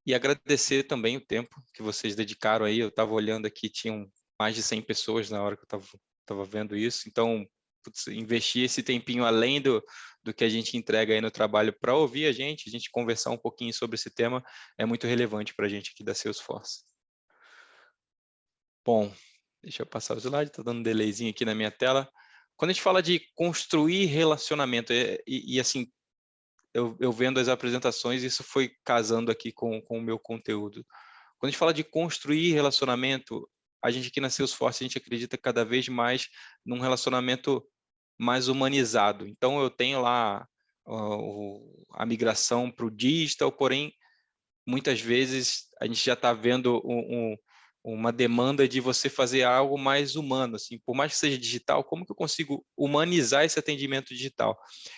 E agradecer também o tempo que vocês dedicaram aí. Eu estava olhando aqui, tinham mais de 100 pessoas na hora que eu estava vendo isso. Então, investir esse tempinho além do que a gente entrega aí no trabalho para ouvir a gente conversar um pouquinho sobre esse tema, é muito relevante para a gente aqui da Salesforce. Bom, deixa eu passar o slide, está dando um delayzinho aqui na minha tela. Quando a gente fala de construir relacionamento, assim, eu vendo as apresentações, isso foi casando aqui com o meu conteúdo. Quando a gente fala de construir relacionamento, a gente aqui na Salesforce, a gente acredita cada vez mais num relacionamento mais humanizado. Então, eu tenho lá a migração para o digital, porém, muitas vezes a gente já está vendo uma demanda de você fazer algo mais humano, assim, por mais que seja digital, como que eu consigo humanizar esse atendimento digital?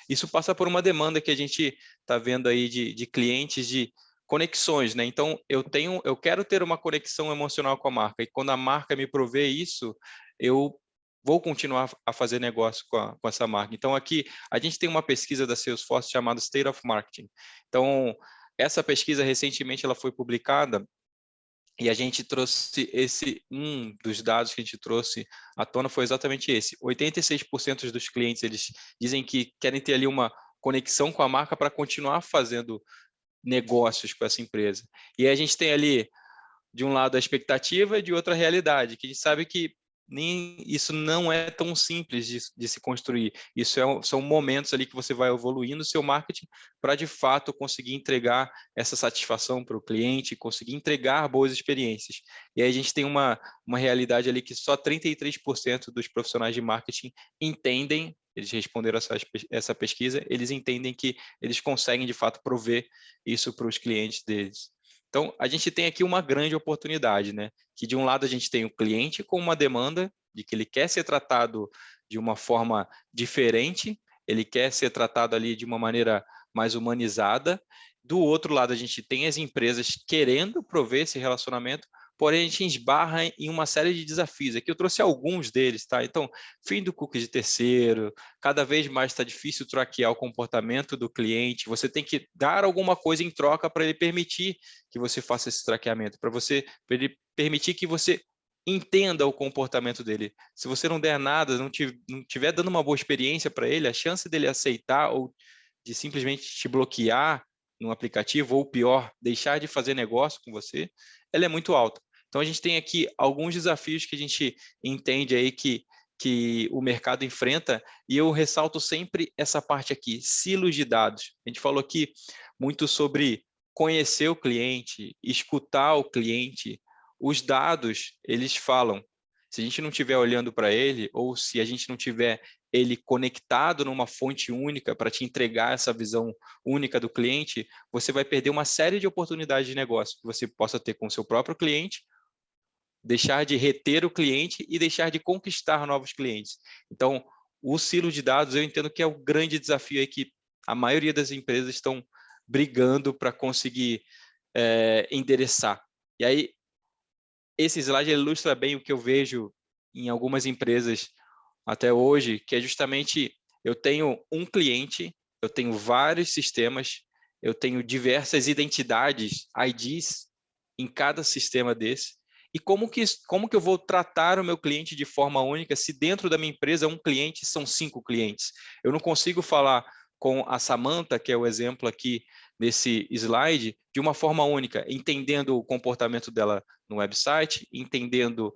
Isso passa por uma demanda que a gente está vendo aí de clientes de conexões, né? Então, eu quero ter uma conexão emocional com a marca, e quando a marca me provê isso, eu vou continuar a fazer negócio com essa marca. Então, aqui, a gente tem uma pesquisa da Salesforce chamada State of Marketing. Então, essa pesquisa, recentemente, ela foi publicada e a gente trouxe um dos dados que a gente trouxe à tona foi exatamente esse. 86% dos clientes, eles dizem que querem ter ali uma conexão com a marca para continuar fazendo negócios com essa empresa. E a gente tem ali, de um lado, a expectativa e de outra, a realidade, que a gente sabe que isso não é tão simples de se construir. São momentos ali que você vai evoluindo o seu marketing para, de fato, conseguir entregar essa satisfação para o cliente, conseguir entregar boas experiências. E aí a gente tem uma realidade ali que só 33% dos profissionais de marketing entendem, eles responderam essa pesquisa, eles entendem que eles conseguem, de fato, prover isso para os clientes deles. Então, a gente tem aqui uma grande oportunidade, né? Que de um lado a gente tem o cliente com uma demanda de que ele quer ser tratado de uma forma diferente, ele quer ser tratado ali de uma maneira mais humanizada. Do outro lado, a gente tem as empresas querendo prover esse relacionamento, porém a gente esbarra em uma série de desafios. Aqui eu trouxe alguns deles, tá? Então, fim do cookie de terceiro, cada vez mais está difícil traquear o comportamento do cliente, você tem que dar alguma coisa em troca para ele permitir que você faça esse traqueamento, para ele permitir que você entenda o comportamento dele. Se você não der nada, não tiver dando uma boa experiência para ele, a chance dele aceitar ou de simplesmente te bloquear no aplicativo, ou pior, deixar de fazer negócio com você, ela é muito alta. Então, a gente tem aqui alguns desafios que a gente entende aí que o mercado enfrenta, e eu ressalto sempre essa parte aqui, silos de dados. A gente falou aqui muito sobre conhecer o cliente, escutar o cliente. Os dados, eles falam. Se a gente não estiver olhando para ele, ou se a gente não tiver ele conectado numa fonte única para te entregar essa visão única do cliente, você vai perder uma série de oportunidades de negócio que você possa ter com o seu próprio cliente, deixar de reter o cliente e deixar de conquistar novos clientes. Então, o silo de dados, eu entendo que é o grande desafio aí que a maioria das empresas estão brigando para conseguir endereçar. E aí, esse slide ilustra bem o que eu vejo em algumas empresas até hoje, que é justamente, eu tenho um cliente, eu tenho vários sistemas, eu tenho diversas identidades, IDs, em cada sistema desse, e como que eu vou tratar o meu cliente de forma única se dentro da minha empresa um cliente são 5 clientes? Eu não consigo falar com a Samantha, que é o exemplo aqui nesse slide, de uma forma única, entendendo o comportamento dela no website, entendendo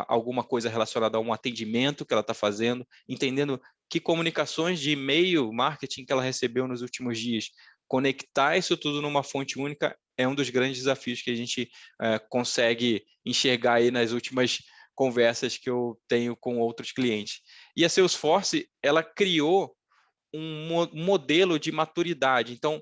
alguma coisa relacionada a um atendimento que ela está fazendo, entendendo que comunicações de e-mail, marketing que ela recebeu nos últimos dias. Conectar isso tudo numa fonte única é um dos grandes desafios que a gente consegue enxergar aí nas últimas conversas que eu tenho com outros clientes. E a Salesforce, ela criou um modelo de maturidade. Então,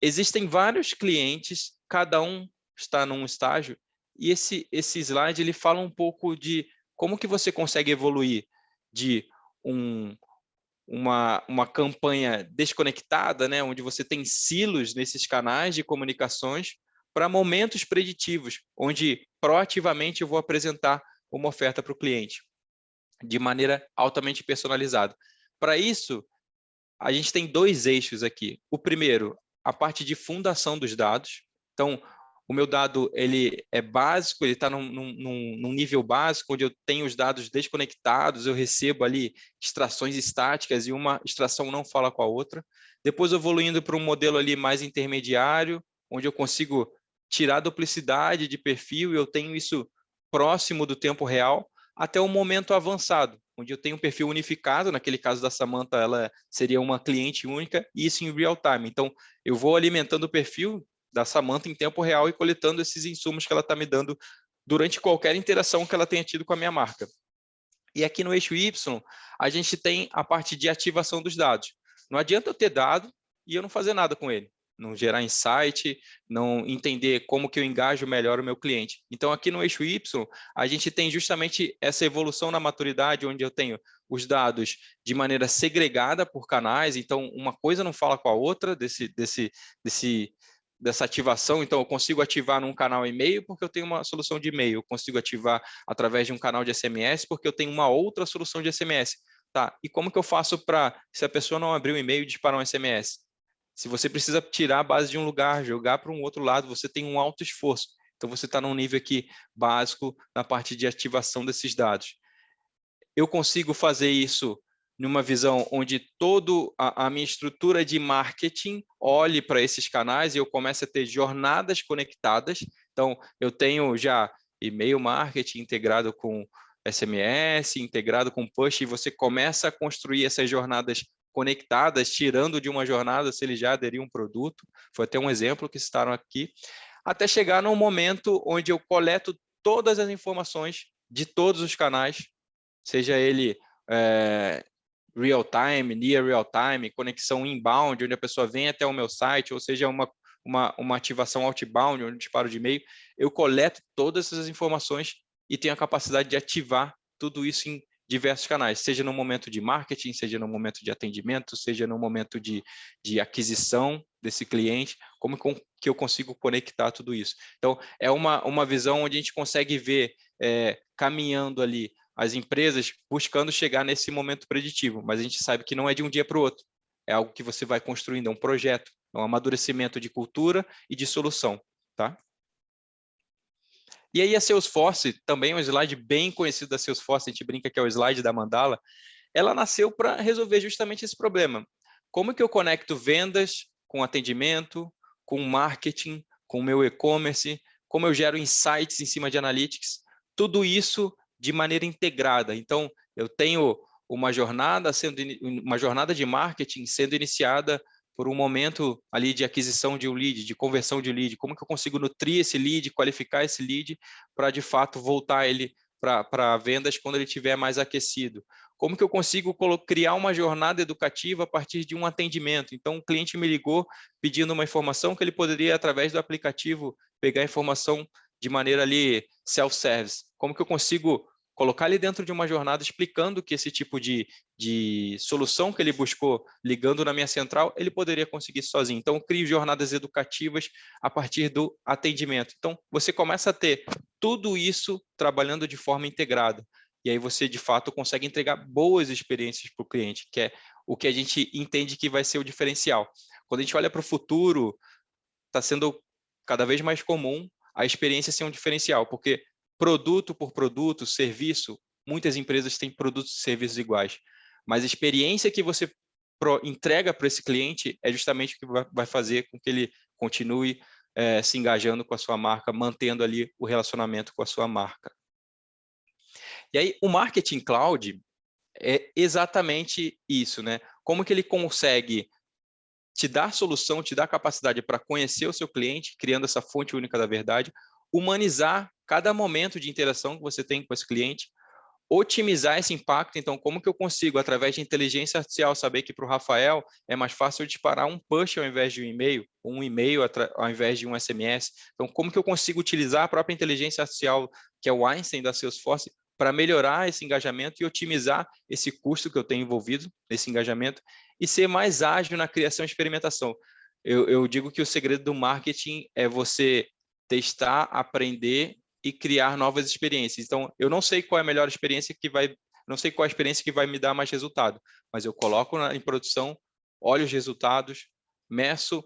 existem vários clientes, cada um está num estágio, e esse slide ele fala um pouco de como que você consegue evoluir de uma campanha desconectada, né, onde você tem silos nesses canais de comunicações, para momentos preditivos, onde proativamente eu vou apresentar uma oferta para o cliente, de maneira altamente personalizada. Para isso, a gente tem 2 eixos aqui. O primeiro, a parte de fundação dos dados. Então, o meu dado ele é básico, ele está num nível básico, onde eu tenho os dados desconectados, eu recebo ali extrações estáticas e uma extração não fala com a outra. Depois eu vou indo para um modelo ali mais intermediário, onde eu consigo tirar a duplicidade de perfil e eu tenho isso próximo do tempo real, até o momento avançado, onde eu tenho um perfil unificado, naquele caso da Samantha, ela seria uma cliente única, e isso em real time. Então, eu vou alimentando o perfil da Samantha em tempo real e coletando esses insumos que ela está me dando durante qualquer interação que ela tenha tido com a minha marca. E aqui no eixo Y, a gente tem a parte de ativação dos dados. Não adianta eu ter dado e eu não fazer nada com ele. Não gerar insight, não entender como que eu engajo melhor o meu cliente. Então, aqui no eixo Y, a gente tem justamente essa evolução na maturidade, onde eu tenho os dados de maneira segregada por canais, então uma coisa não fala com a outra dessa ativação. Então, eu consigo ativar num canal e-mail porque eu tenho uma solução de e-mail, eu consigo ativar através de um canal de SMS porque eu tenho uma outra solução de SMS. Tá, e como que eu faço para, se a pessoa não abrir o e-mail, disparar um SMS? Se você precisa tirar a base de um lugar, jogar para um outro lado, você tem um alto esforço. Então, você está num nível aqui básico na parte de ativação desses dados. Eu consigo fazer isso numa visão onde toda a minha estrutura de marketing olhe para esses canais e eu comece a ter jornadas conectadas. Então, eu tenho já e-mail marketing integrado com SMS, integrado com push, e você começa a construir essas jornadas conectadas, tirando de uma jornada se ele já aderiu a um produto. Foi até um exemplo que citaram aqui, até chegar num momento onde eu coleto todas as informações de todos os canais, seja ele real time, near real time, conexão inbound, onde a pessoa vem até o meu site, ou seja, uma ativação outbound, onde eu disparo de e-mail, eu coleto todas essas informações e tenho a capacidade de ativar tudo isso em diversos canais, seja no momento de marketing, seja no momento de atendimento, seja no momento de aquisição desse cliente, como que eu consigo conectar tudo isso. Então, é uma visão onde a gente consegue ver caminhando ali as empresas buscando chegar nesse momento preditivo, mas a gente sabe que não é de um dia para o outro, é algo que você vai construindo, é um projeto, é um amadurecimento de cultura e de solução, tá? E aí a Salesforce, também um slide bem conhecido da Salesforce, a gente brinca que é o slide da mandala, ela nasceu para resolver justamente esse problema. Como que eu conecto vendas com atendimento, com marketing, com o meu e-commerce, como eu gero insights em cima de analytics, tudo isso de maneira integrada. Então, eu tenho uma jornada de marketing sendo iniciada por um momento ali de aquisição de um lead, de conversão de lead, como que eu consigo nutrir esse lead, qualificar esse lead para, de fato, voltar ele para vendas quando ele estiver mais aquecido. Como que eu consigo criar uma jornada educativa a partir de um atendimento? Então, o cliente me ligou pedindo uma informação que ele poderia, através do aplicativo, pegar a informação de maneira ali self-service. Como que eu consigo colocar ele dentro de uma jornada explicando que esse tipo de solução que ele buscou ligando na minha central, ele poderia conseguir sozinho. Então, eu crio jornadas educativas a partir do atendimento. Então, você começa a ter tudo isso trabalhando de forma integrada. E aí você, de fato, consegue entregar boas experiências para o cliente, que é o que a gente entende que vai ser o diferencial. Quando a gente olha para o futuro, está sendo cada vez mais comum a experiência ser um diferencial, porque produto por produto, serviço, muitas empresas têm produtos e serviços iguais, mas a experiência que você entrega para esse cliente é justamente o que vai fazer com que ele continue se engajando com a sua marca, mantendo ali o relacionamento com a sua marca. E aí, o Marketing Cloud é exatamente isso, né? Como que ele consegue te dar solução, te dar capacidade para conhecer o seu cliente, criando essa fonte única da verdade, humanizar cada momento de interação que você tem com esse cliente, otimizar esse impacto. Então, como que eu consigo, através de inteligência artificial, saber que para o Rafael é mais fácil eu disparar um push ao invés de um e-mail ao invés de um SMS. Então, como que eu consigo utilizar a própria inteligência artificial, que é o Einstein da Salesforce, para melhorar esse engajamento e otimizar esse custo que eu tenho envolvido nesse engajamento e ser mais ágil na criação e experimentação. Eu digo que o segredo do marketing é você testar, aprender e criar novas experiências. Então, eu não sei qual é a melhor experiência não sei qual é a experiência que vai me dar mais resultado, mas eu coloco em produção, olho os resultados, meço,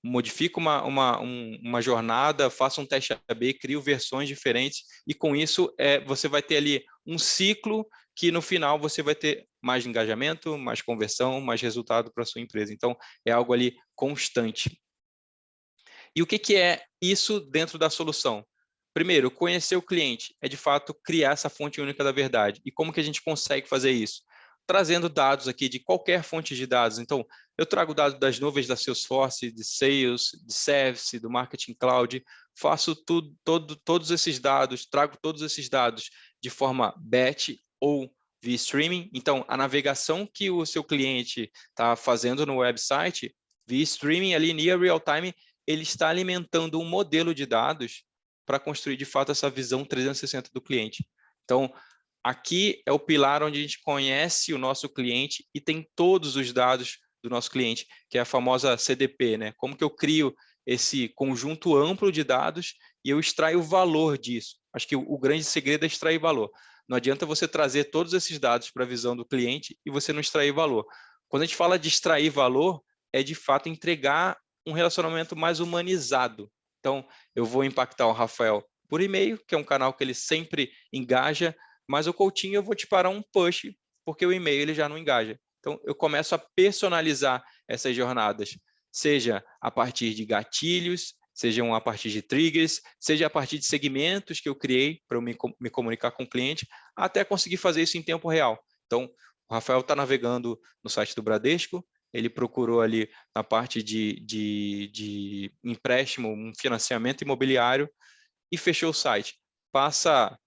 modifico uma jornada, faço um teste A/B, crio versões diferentes e com isso você vai ter ali um ciclo que no final você vai ter mais engajamento, mais conversão, mais resultado para a sua empresa. Então, é algo ali constante. E o que é isso dentro da solução? Primeiro, conhecer o cliente é, de fato, criar essa fonte única da verdade. E como que a gente consegue fazer isso? Trazendo dados aqui de qualquer fonte de dados. Então, eu trago dados das nuvens da Salesforce, de Sales, de Service, do Marketing Cloud, faço todos esses dados, trago todos esses dados de forma batch ou via streaming. Então, a navegação que o seu cliente está fazendo no website, via streaming ali, near real time, ele está alimentando um modelo de dados para construir, de fato, essa visão 360 do cliente. Então, aqui é o pilar onde a gente conhece o nosso cliente e tem todos os dados do nosso cliente, que é a famosa CDP, né? Como que eu crio esse conjunto amplo de dados e eu extraio o valor disso. Acho que o grande segredo é extrair valor. Não adianta você trazer todos esses dados para a visão do cliente e você não extrair valor. Quando a gente fala de extrair valor, é de fato entregar um relacionamento mais humanizado. Então, eu vou impactar o Rafael por e-mail, que é um canal que ele sempre engaja, mas o Coutinho eu vou disparar um push, porque o e-mail ele já não engaja. Então, eu começo a personalizar essas jornadas, seja a partir de gatilhos, sejam a partir de triggers, seja a partir de segmentos que eu criei para eu me comunicar com o cliente, até conseguir fazer isso em tempo real. Então, o Rafael está navegando no site do Bradesco, ele procurou ali na parte de empréstimo, um financiamento imobiliário e fechou o site. Passa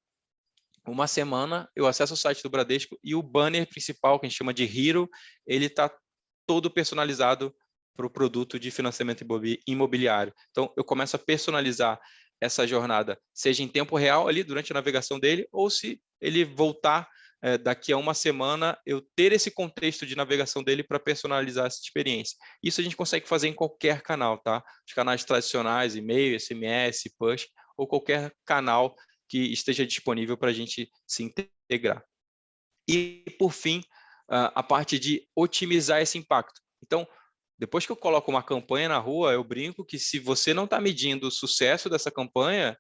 uma semana, eu acesso o site do Bradesco e o banner principal, que a gente chama de Hero, ele está todo personalizado para o produto de financiamento imobiliário. Então, eu começo a personalizar essa jornada, seja em tempo real ali durante a navegação dele, ou se ele voltar daqui a uma semana, eu ter esse contexto de navegação dele para personalizar essa experiência. Isso a gente consegue fazer em qualquer canal, tá? Os canais tradicionais, e-mail, SMS, push, ou qualquer canal que esteja disponível para a gente se integrar. E, por fim, a parte de otimizar esse impacto. Então, depois que eu coloco uma campanha na rua, eu brinco que se você não está medindo o sucesso dessa campanha,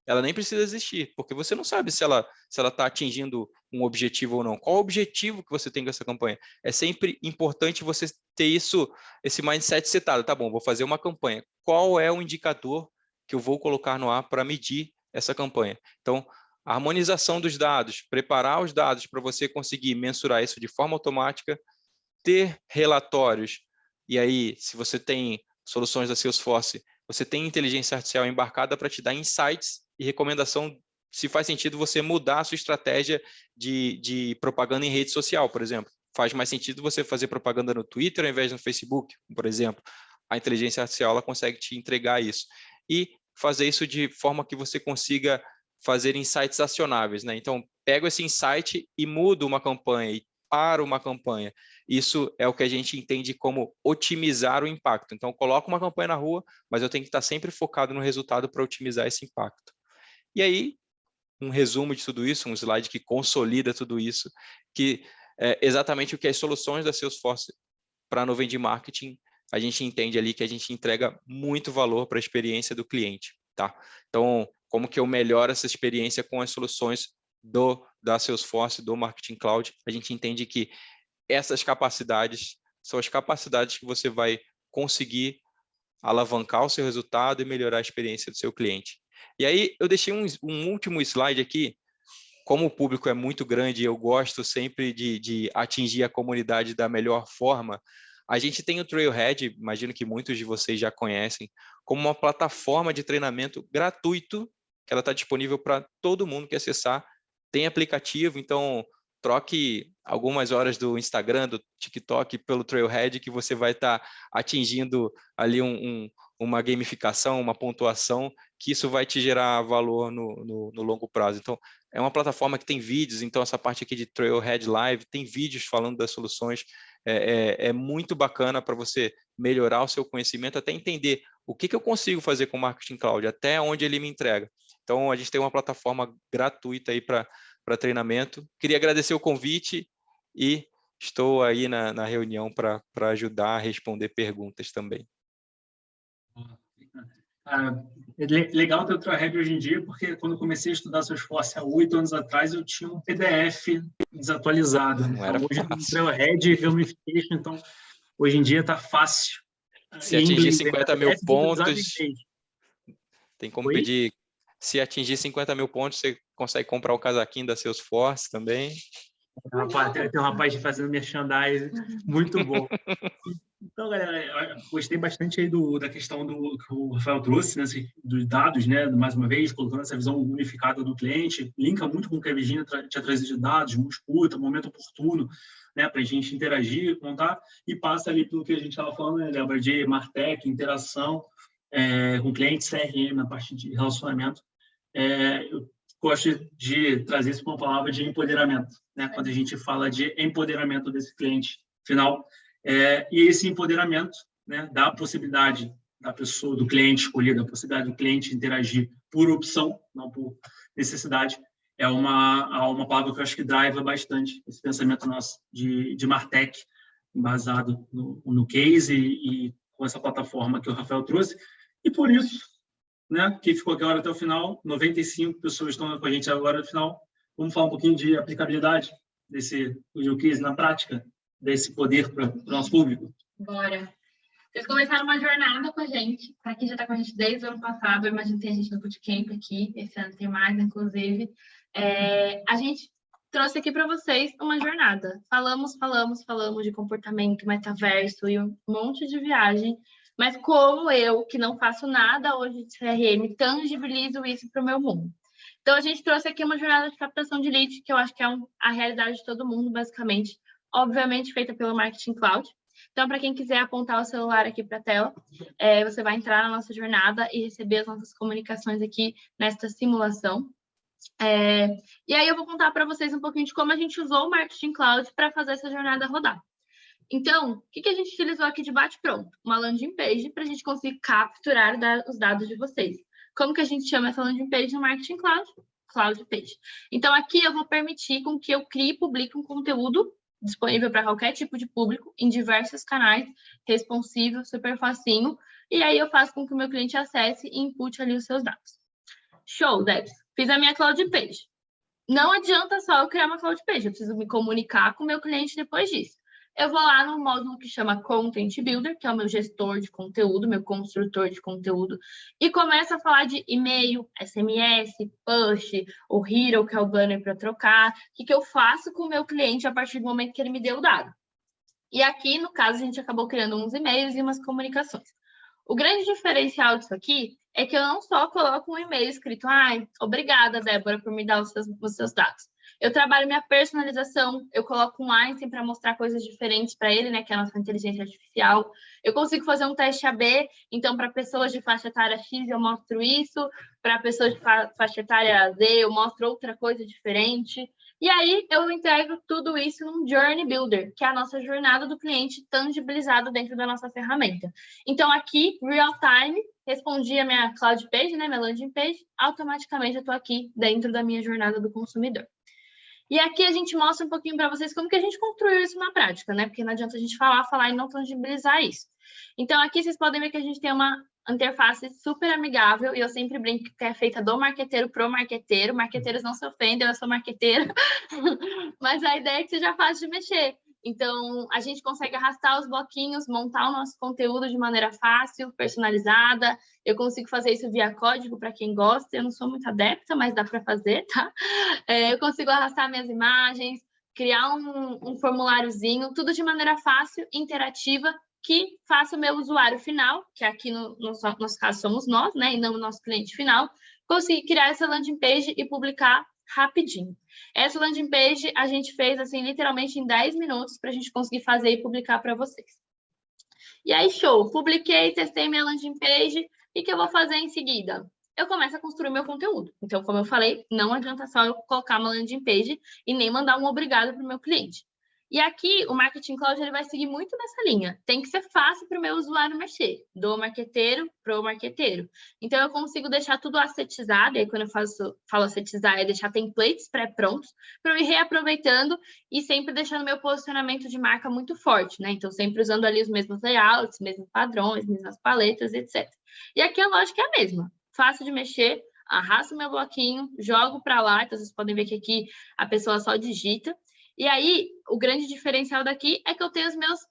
ela nem precisa existir, porque você não sabe se ela está atingindo um objetivo ou não. Qual o objetivo que você tem com essa campanha? É sempre importante você ter esse mindset setado. Tá bom, vou fazer uma campanha. Qual é o indicador que eu vou colocar no ar para medir essa campanha? Então, a harmonização dos dados, preparar os dados para você conseguir mensurar isso de forma automática, ter relatórios, e aí, se você tem soluções da Salesforce, você tem inteligência artificial embarcada para te dar insights e recomendação se faz sentido você mudar a sua estratégia de propaganda em rede social, por exemplo. Faz mais sentido você fazer propaganda no Twitter ao invés no Facebook, por exemplo. A inteligência artificial ela consegue te entregar isso. E fazer isso de forma que você consiga fazer insights acionáveis, né? Então, pego esse insight e mudo uma campanha, e paro uma campanha. Isso é o que a gente entende como otimizar o impacto. Então, eu coloco uma campanha na rua, mas eu tenho que estar sempre focado no resultado para otimizar esse impacto. E aí, um resumo de tudo isso, um slide que consolida tudo isso, que é exatamente o que as soluções da Salesforce para nuvem de marketing, a gente entende ali que a gente entrega muito valor para a experiência do cliente, tá? Então, como que eu melhoro essa experiência com as soluções da Salesforce, do Marketing Cloud? A gente entende que essas capacidades são as capacidades que você vai conseguir alavancar o seu resultado e melhorar a experiência do seu cliente. E aí, eu deixei um último slide aqui. Como o público é muito grande e eu gosto sempre de atingir a comunidade da melhor forma, a gente tem o Trailhead, imagino que muitos de vocês já conhecem, como uma plataforma de treinamento gratuito, que ela está disponível para todo mundo que acessar. Tem aplicativo, então troque algumas horas do Instagram, do TikTok pelo Trailhead, que você vai estar atingindo ali uma gamificação, uma pontuação, que isso vai te gerar valor no longo prazo. Então, é uma plataforma que tem vídeos, então essa parte aqui de Trailhead Live, tem vídeos falando das soluções, é muito bacana para você melhorar o seu conhecimento, até entender o que eu consigo fazer com o Marketing Cloud, até onde ele me entrega. Então, a gente tem uma plataforma gratuita aí para treinamento. Queria agradecer o convite e estou aí na reunião para ajudar a responder perguntas também. Legal ter o Trailhead hoje em dia, porque quando eu comecei a estudar Salesforce há 8 anos atrás, eu tinha um PDF desatualizado. Não era hoje fácil. tem Trailhead, Gamification, então hoje em dia está fácil. Se atingir 50 mil pontos, tem como Oi? pedir. Se atingir 50 mil pontos, você consegue comprar o casaquinho da Salesforce também. Rapaz, tem um rapaz fazendo merchandising, muito bom. Então, galera, eu gostei bastante aí da questão que o Rafael trouxe, né, dos dados, né, mais uma vez, colocando essa visão unificada do cliente, linka muito com o que a Virginia tinha trazido de dados, escuta, momento oportuno, né, para a gente interagir, contar, e passa ali pelo que a gente estava falando, né, Débora, de Martech, interação com cliente, CRM, na parte de relacionamento. Eu gosto de trazer isso com uma palavra de empoderamento, né, quando a gente fala de empoderamento desse cliente final. E esse empoderamento, né, dá a possibilidade da pessoa, do cliente escolher, da possibilidade do cliente interagir por opção, não por necessidade, é uma palavra que eu acho que driva bastante esse pensamento nosso de Martech, embasado no case e com essa plataforma que o Rafael trouxe. E por isso, né, que ficou aqui agora até o final, 95 pessoas estão com a gente agora no final. Vamos falar um pouquinho de aplicabilidade desse case na prática, desse poder para o nosso público? Bora. Vocês começaram uma jornada com a gente. Para quem já está com a gente desde o ano passado, eu imagino que tem a gente no Bootcamp aqui. Esse ano tem mais, inclusive. A gente trouxe aqui para vocês uma jornada. Falamos de comportamento, metaverso e um monte de viagem. Mas como eu, que não faço nada hoje de CRM, tangibilizo isso para o meu mundo? Então, a gente trouxe aqui uma jornada de captação de lead, que eu acho que é a realidade de todo mundo, basicamente. Obviamente, feita pelo Marketing Cloud. Então, para quem quiser apontar o celular aqui para a tela, você vai entrar na nossa jornada e receber as nossas comunicações aqui nesta simulação. E aí eu vou contar para vocês um pouquinho de como a gente usou o Marketing Cloud para fazer essa jornada rodar. Então, o que a gente utilizou aqui de bate-pronto? Uma landing page para a gente conseguir capturar os dados de vocês. Como que a gente chama essa landing page no Marketing Cloud? Cloud Page. Então, aqui eu vou permitir com que eu crie e publique um conteúdo disponível para qualquer tipo de público, em diversos canais, responsivo, super facinho, e aí eu faço com que o meu cliente acesse e inpute ali os seus dados. Show, Debs. Fiz a minha Cloud Page. Não adianta só eu criar uma Cloud Page, eu preciso me comunicar com o meu cliente depois disso. Eu vou lá no módulo que chama Content Builder, que é o meu gestor de conteúdo, meu construtor de conteúdo, e começo a falar de e-mail, SMS, push, o Hero, que é o banner para trocar, o que eu faço com o meu cliente a partir do momento que ele me deu o dado. E aqui, no caso, a gente acabou criando uns e-mails e umas comunicações. O grande diferencial disso aqui é que eu não só coloco um e-mail escrito, obrigada, Débora, por me dar os seus dados. Eu trabalho minha personalização, eu coloco um Einstein para mostrar coisas diferentes para ele, né, que é a nossa inteligência artificial. Eu consigo fazer um teste AB, então para pessoas de faixa etária X eu mostro isso, para pessoas de faixa etária Z eu mostro outra coisa diferente. E aí eu integro tudo isso num Journey Builder, que é a nossa jornada do cliente tangibilizado dentro da nossa ferramenta. Então aqui, real time, respondi a minha cloud page, né, minha landing page, automaticamente eu estou aqui dentro da minha jornada do consumidor. E aqui a gente mostra um pouquinho para vocês como que a gente construiu isso na prática, né? Porque não adianta a gente falar e não tangibilizar isso. Então, aqui vocês podem ver que a gente tem uma interface super amigável, e eu sempre brinco que é feita do marqueteiro pro marqueteiro. Marqueteiros não se ofendem, eu sou marqueteira. Mas a ideia é que seja fácil de mexer. Então, a gente consegue arrastar os bloquinhos, montar o nosso conteúdo de maneira fácil, personalizada. Eu consigo fazer isso via código para quem gosta. Eu não sou muito adepta, mas dá para fazer, tá? Eu consigo arrastar minhas imagens, criar um formuláriozinho, tudo de maneira fácil, interativa, que faça o meu usuário final, que aqui no nosso caso somos nós, né, e não o nosso cliente final, conseguir criar essa landing page e publicar rapidinho. Essa landing page a gente fez, assim, literalmente em 10 minutos para a gente conseguir fazer e publicar para vocês. E aí, show! Publiquei, testei minha landing page, e o que eu vou fazer em seguida? Eu começo a construir meu conteúdo. Então, como eu falei, não adianta só eu colocar uma landing page e nem mandar um obrigado para o meu cliente. E aqui, o Marketing Cloud ele vai seguir muito nessa linha. Tem que ser fácil para o meu usuário mexer, do marqueteiro para o marqueteiro. Então, eu consigo deixar tudo assetizado, e aí quando eu falo assetizar, é deixar templates pré-prontos, para eu ir reaproveitando e sempre deixando meu posicionamento de marca muito forte, né? Então, sempre usando ali os mesmos layouts, mesmos padrões, mesmas paletas, etc. E aqui a lógica é a mesma. Fácil de mexer, arrasto meu bloquinho, jogo para lá, então vocês podem ver que aqui a pessoa só digita. E aí, o grande diferencial daqui é que eu tenho os meus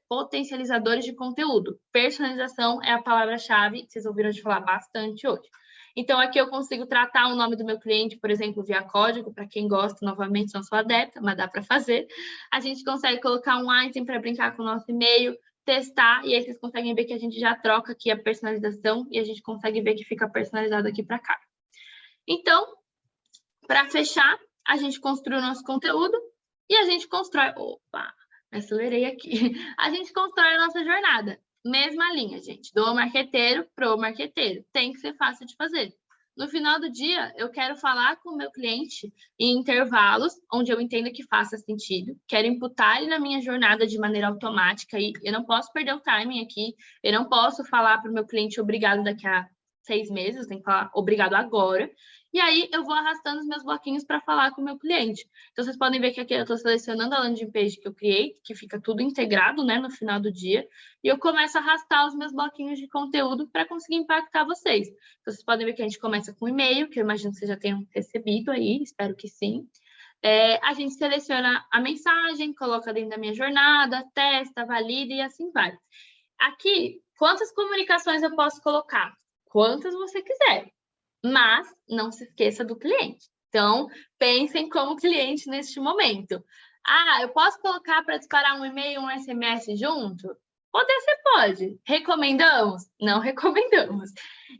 potencializadores de conteúdo. Personalização é a palavra-chave que vocês ouviram de falar bastante hoje. Então, aqui eu consigo tratar o nome do meu cliente, por exemplo, via código, para quem gosta, novamente, não sou adepta, mas dá para fazer. A gente consegue colocar um item para brincar com o nosso e-mail, testar, e aí vocês conseguem ver que a gente já troca aqui a personalização e a gente consegue ver que fica personalizado aqui para cá. Então, para fechar, a gente construi o nosso conteúdo e a gente constrói... Opa, me acelerei aqui. A gente constrói a nossa jornada. Mesma linha, gente. Do marqueteiro pro marqueteiro. Tem que ser fácil de fazer. No final do dia, eu quero falar com o meu cliente em intervalos onde eu entenda que faça sentido. Quero imputar ele na minha jornada de maneira automática e eu não posso perder o timing aqui. Eu não posso falar para o meu cliente obrigado daqui a 6 meses, eu tenho que falar obrigado agora. E aí, eu vou arrastando os meus bloquinhos para falar com o meu cliente. Então, vocês podem ver que aqui eu estou selecionando a landing page que eu criei, que fica tudo integrado, né, no final do dia. E eu começo a arrastar os meus bloquinhos de conteúdo para conseguir impactar vocês. Então, vocês podem ver que a gente começa com e-mail, que eu imagino que vocês já tenham recebido aí, espero que sim. A gente seleciona a mensagem, coloca dentro da minha jornada, testa, valida e assim vai. Aqui, quantas comunicações eu posso colocar? Quantas você quiser. Mas não se esqueça do cliente. Então, pensem como cliente neste momento. Ah, eu posso colocar para disparar um e-mail, um SMS junto? Poder, você pode. Recomendamos? Não recomendamos.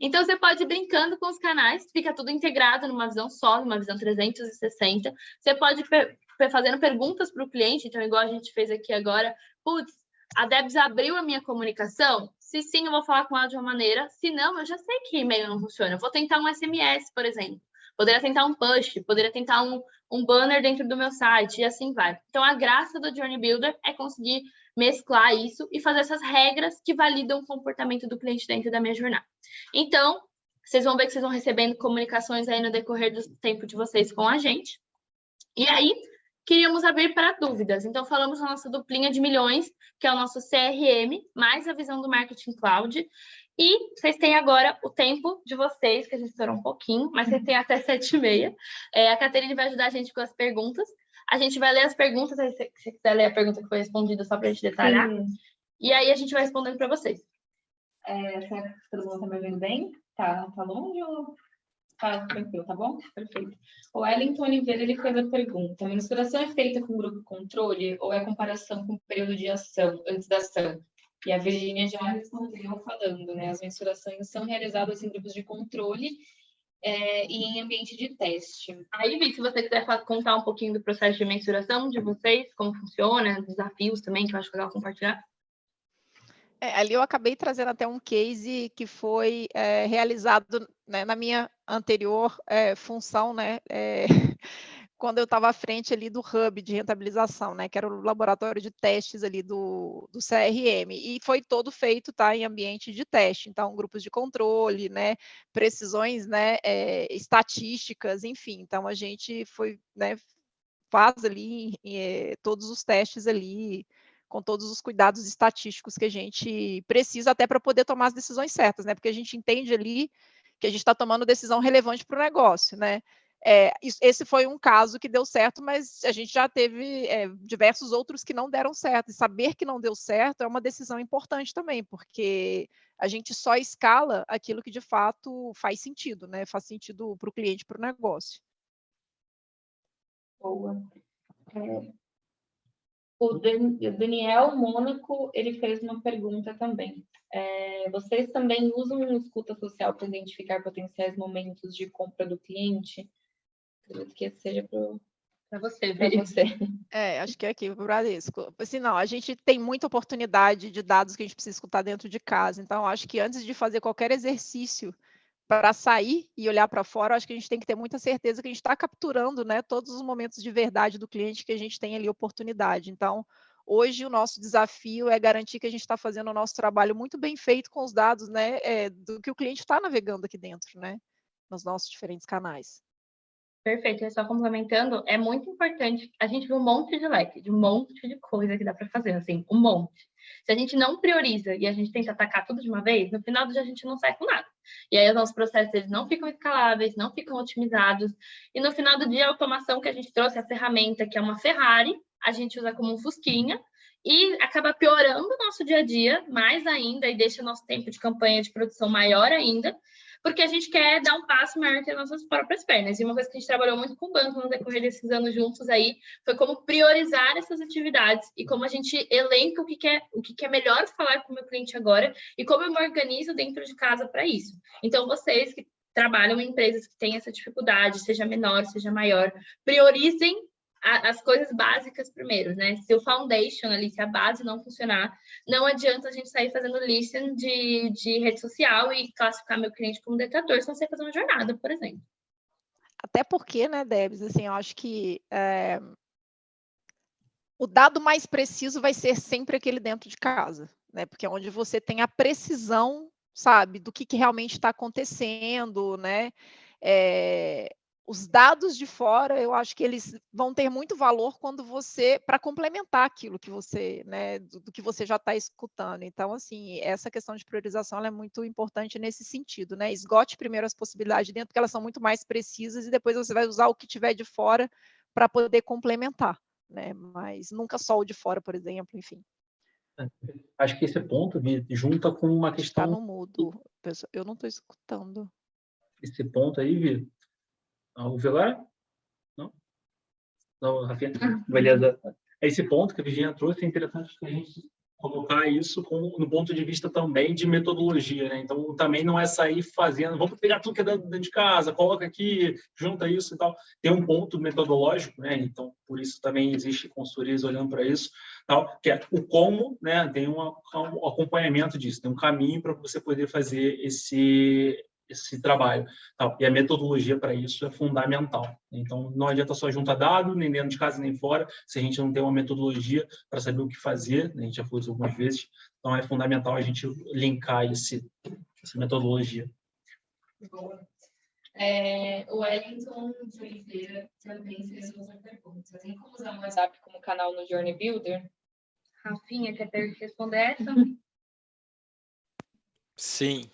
Então, você pode ir brincando com os canais, fica tudo integrado numa visão só, numa visão 360. Você pode ir fazendo perguntas para o cliente, então, igual a gente fez aqui agora. Putz, a Debs abriu a minha comunicação? Se sim, eu vou falar com ela de uma maneira. Se não, eu já sei que e-mail não funciona. Eu vou tentar um SMS, por exemplo. Poderia tentar um push, poderia tentar um banner dentro do meu site, e assim vai. Então, a graça do Journey Builder é conseguir mesclar isso e fazer essas regras que validam o comportamento do cliente dentro da minha jornada. Então, vocês vão ver que vocês vão recebendo comunicações aí no decorrer do tempo de vocês com a gente. E aí, queríamos abrir para dúvidas. Então, falamos da nossa duplinha de milhões, que é o nosso CRM, mais a visão do Marketing Cloud. E vocês têm agora o tempo de vocês, que a gente estourou um pouquinho, mas vocês têm até 7h30. A Caterine vai ajudar a gente com as perguntas. A gente vai ler as perguntas, se você quiser ler a pergunta que foi respondida, só para a gente detalhar. Sim. E aí a gente vai respondendo para vocês. Será que todo mundo está me ouvindo bem? Tá longe ou... Tá tranquilo, tá bom? Perfeito. O Wellington Oliveira, ele fez a pergunta: a mensuração é feita com grupo controle ou é comparação com o período de ação, antes da ação? E a Virgínia já respondeu falando, né? As mensurações são realizadas em grupos de controle e em ambiente de teste. Aí, Vi, se você quiser contar um pouquinho do processo de mensuração de vocês, como funciona, desafios também, que eu acho legal compartilhar. Ali eu acabei trazendo até um case que foi realizado, né, na minha anterior função, né, quando eu estava à frente ali do hub de rentabilização, né, que era o laboratório de testes ali do CRM, e foi todo feito, tá, em ambiente de teste, então grupos de controle, né, precisões, né, estatísticas, enfim, então a gente foi, né, faz ali todos os testes ali, com todos os cuidados estatísticos que a gente precisa até para poder tomar as decisões certas, né? Porque a gente entende ali que a gente está tomando decisão relevante para o negócio, né? Esse foi um caso que deu certo, mas a gente já teve diversos outros que não deram certo. E saber que não deu certo é uma decisão importante também, porque a gente só escala aquilo que de fato faz sentido, né? Faz sentido para o cliente, para o negócio. Boa. O Daniel Mônaco, ele fez uma pergunta também. Vocês também usam escuta social para identificar potenciais momentos de compra do cliente? Acredito que esse seja para você. Acho que é aqui, para o Bradesco. Assim, não, a gente tem muita oportunidade de dados que a gente precisa escutar dentro de casa. Então, acho que antes de fazer qualquer exercício para sair e olhar para fora, acho que a gente tem que ter muita certeza que a gente está capturando, né, todos os momentos de verdade do cliente que a gente tem ali oportunidade. Então, hoje o nosso desafio é garantir que a gente está fazendo o nosso trabalho muito bem feito com os dados, né, do que o cliente está navegando aqui dentro, né, nos nossos diferentes canais. Perfeito, e só complementando, é muito importante, a gente viu um monte de leque, de um monte de coisa que dá para fazer, assim, um monte. Se a gente não prioriza e a gente tenta atacar tudo de uma vez, no final do dia a gente não sai com nada. E aí os nossos processos eles não ficam escaláveis, não ficam otimizados, e no final do dia a automação que a gente trouxe, a ferramenta que é uma Ferrari, a gente usa como um fusquinha, e acaba piorando o nosso dia a dia mais ainda, e deixa nosso tempo de campanha de produção maior ainda, porque a gente quer dar um passo maior que as nossas próprias pernas. E uma coisa que a gente trabalhou muito com o banco no decorrer desses anos juntos aí foi como priorizar essas atividades e como a gente elenca o que é melhor falar com o meu cliente agora e como eu me organizo dentro de casa para isso. Então, vocês que trabalham em empresas que têm essa dificuldade, seja menor, seja maior, priorizem as coisas básicas primeiro, né? Se o foundation ali, se a base não funcionar, não adianta a gente sair fazendo listen de rede social e classificar meu cliente como detrator, se não sei fazer uma jornada, por exemplo. Até porque, né, Debs, assim, eu acho que o dado mais preciso vai ser sempre aquele dentro de casa, né? Porque é onde você tem a precisão, sabe, do que realmente está acontecendo, né? Os dados de fora, eu acho que eles vão ter muito valor quando para complementar aquilo que você, né, do que você já está escutando. Então, assim, essa questão de priorização ela é muito importante nesse sentido, né? Esgote primeiro as possibilidades de dentro, porque elas são muito mais precisas, e depois você vai usar o que tiver de fora para poder complementar, né? Mas nunca só o de fora, por exemplo, enfim. Acho que esse ponto junta com uma questão... Está no mudo. Eu não estou escutando. Esse ponto aí, Vi. Ouviu agora? Não? Não, Rafinha? Beleza. Esse ponto que a Virginia trouxe é interessante que a gente colocar isso no ponto de vista também de metodologia, né? Então, também não é sair fazendo, vamos pegar tudo que é dentro de casa, coloca aqui, junta isso e tal. Tem um ponto metodológico, né? Então, por isso também existe consultorias olhando para isso, tal, que é o como, né? Tem um acompanhamento disso, tem um caminho para você poder fazer esse trabalho. E a metodologia para isso é fundamental. Então, não adianta só juntar dados, nem dentro de casa, nem fora, se a gente não tem uma metodologia para saber o que fazer, né? A gente já falou isso algumas vezes, então é fundamental a gente linkar essa metodologia. Boa. O Wellington de Oliveira também fez outra pergunta. Tem como usar o WhatsApp como canal no Journey Builder? Rafinha, quer responder essa? Sim.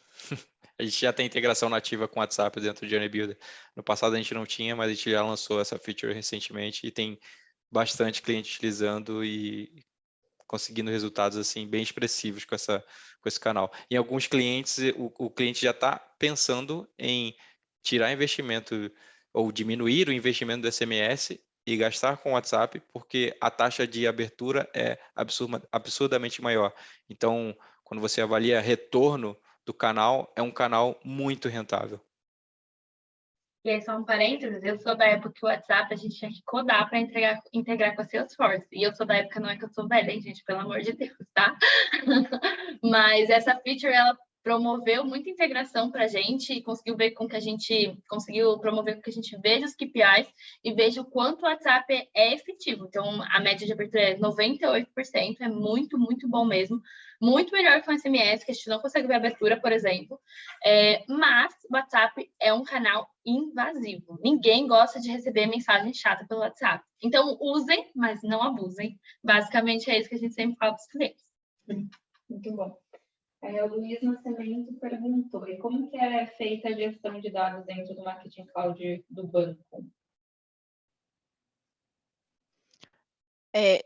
A gente já tem integração nativa com o WhatsApp dentro do Journey Builder. No passado a gente não tinha, mas a gente já lançou essa feature recentemente e tem bastante cliente utilizando e conseguindo resultados assim bem expressivos com esse canal. Em alguns clientes, o cliente já está pensando em tirar investimento ou diminuir o investimento do SMS e gastar com o WhatsApp, porque a taxa de abertura é absurdamente maior. Então, quando você avalia retorno do canal, é um canal muito rentável. E aí, só um parênteses, eu sou da época que o WhatsApp a gente tinha que codar para integrar com a Salesforce. E eu sou da época, não é que eu sou velha, hein, gente? Pelo amor de Deus, tá? Mas essa feature, ela promoveu muita integração para a gente e conseguiu promover com que a gente veja os KPIs e veja o quanto o WhatsApp é efetivo. Então, a média de abertura é 98%, é muito, muito bom mesmo. Muito melhor que o SMS, que a gente não consegue ver a abertura, por exemplo. Mas o WhatsApp é um canal invasivo. Ninguém gosta de receber mensagem chata pelo WhatsApp. Então, usem, mas não abusem. Basicamente, é isso que a gente sempre fala para os clientes. Muito bom. O Luiz Nascimento perguntou, e como que é feita a gestão de dados dentro do Marketing Cloud do banco?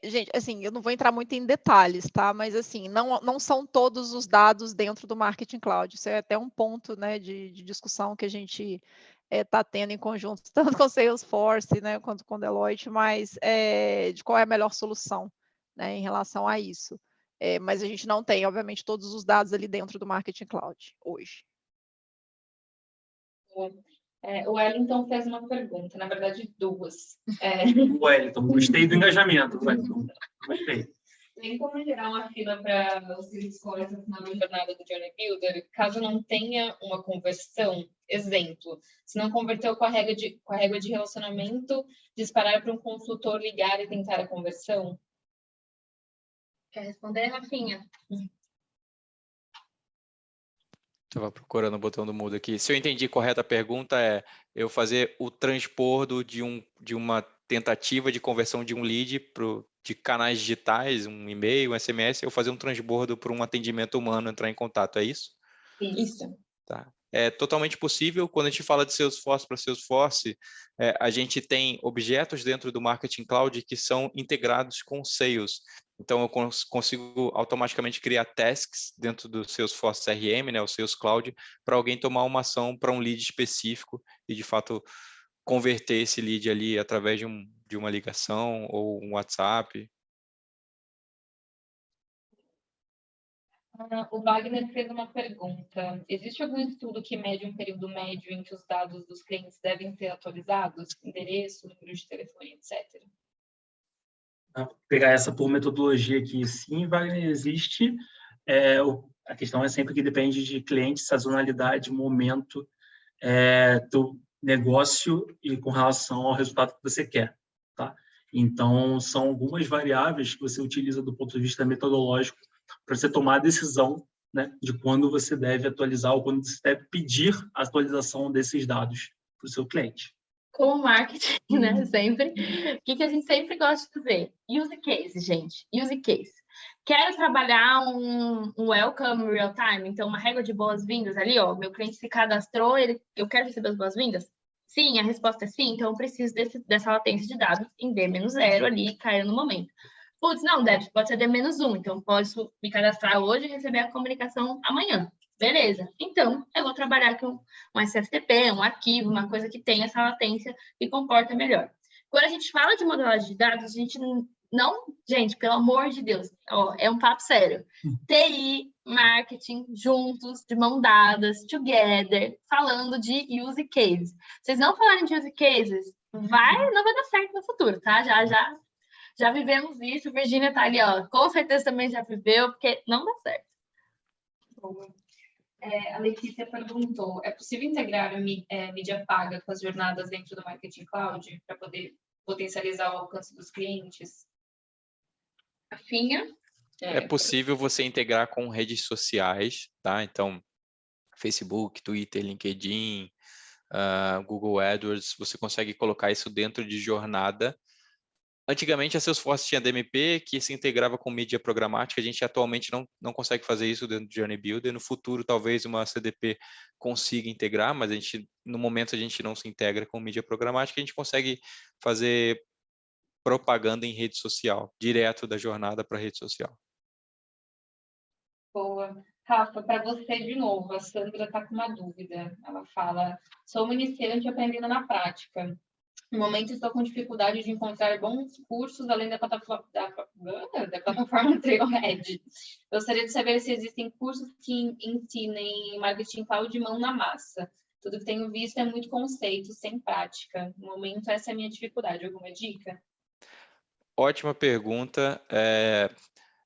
Gente, assim, eu não vou entrar muito em detalhes, tá? Mas, assim, não são todos os dados dentro do Marketing Cloud. Isso é até um ponto, né, de discussão que a gente está tendo em conjunto, tanto com o Salesforce, né, quanto com o Deloitte, mas de qual é a melhor solução, né, em relação a isso. Mas a gente não tem, obviamente, todos os dados ali dentro do Marketing Cloud hoje. O Wellington fez uma pergunta, na verdade, duas. Wellington, gostei do engajamento, Wellington. Gostei. Tem como gerar uma fila para os escolhas no final da jornada do Journey Builder, caso não tenha uma conversão? Exemplo, se não converteu com a régua de relacionamento, disparar para um consultor ligar e tentar a conversão? Quer responder, Rafinha? Estava procurando o botão do mudo aqui. Se eu entendi correta a pergunta, é eu fazer o transbordo de uma tentativa de conversão de um lead de canais digitais, um e-mail, um SMS, eu fazer um transbordo para um atendimento humano entrar em contato, é isso? Isso. Tá. É totalmente possível. Quando a gente fala de Salesforce para Salesforce, a gente tem objetos dentro do Marketing Cloud que são integrados com Sales. Então, eu consigo automaticamente criar tasks dentro do Salesforce CRM, né, o Sales Cloud, para alguém tomar uma ação para um lead específico e, de fato, converter esse lead ali através de uma ligação ou um WhatsApp. O Wagner fez uma pergunta. Existe algum estudo que mede um período médio em que os dados dos clientes devem ser atualizados? Endereço, número de telefone, etc. Vou pegar essa por metodologia aqui, sim, Wagner, existe. A questão é sempre que depende de cliente, sazonalidade, momento do negócio e com relação ao resultado que você quer, tá? Então, são algumas variáveis que você utiliza do ponto de vista metodológico para você tomar a decisão, né, de quando você deve atualizar ou quando você deve pedir a atualização desses dados para o seu cliente. Como marketing, né, sempre, o que a gente sempre gosta de fazer? Use case, gente, use case. Quero trabalhar um welcome real time, então uma régua de boas-vindas ali, ó, meu cliente se cadastrou, eu quero receber as boas-vindas? Sim, a resposta é sim, então eu preciso dessa latência de dados em D-0 ali, cair no momento. Putz, não, pode ser D-1, então posso me cadastrar hoje e receber a comunicação amanhã. Beleza, então eu vou trabalhar com um SFTP, um arquivo, uma coisa que tem essa latência e comporta melhor. Quando a gente fala de modelagem de dados, a gente não, gente, pelo amor de Deus, ó, é um papo sério. TI, marketing, juntos, de mão dadas, together, falando de use cases. Vocês não falarem de use cases, não vai dar certo no futuro, tá? Já vivemos isso, Virgínia tá ali, ó, com certeza também já viveu, porque não dá certo. A Letícia perguntou, é possível integrar a mídia paga com as jornadas dentro do Marketing Cloud para poder potencializar o alcance dos clientes? Rafinha? É possível você integrar com redes sociais, tá? Então, Facebook, Twitter, LinkedIn, Google AdWords, você consegue colocar isso dentro de jornada. Antigamente, a Salesforce tinha DMP, que se integrava com mídia programática. A gente atualmente não consegue fazer isso dentro do Journey Builder. No futuro, talvez uma CDP consiga integrar, mas no momento a gente não se integra com mídia programática. A gente consegue fazer propaganda em rede social, direto da jornada para a rede social. Boa. Rafa, para você de novo, a Sandra está com uma dúvida. Ela fala, sou uma iniciante aprendendo na prática. No momento, estou com dificuldade de encontrar bons cursos além da plataforma Trailhead. Gostaria de saber se existem cursos que ensinem marketing cloud de mão na massa. Tudo que tenho visto é muito conceito, sem prática. No momento, essa é a minha dificuldade. Alguma dica? Ótima pergunta.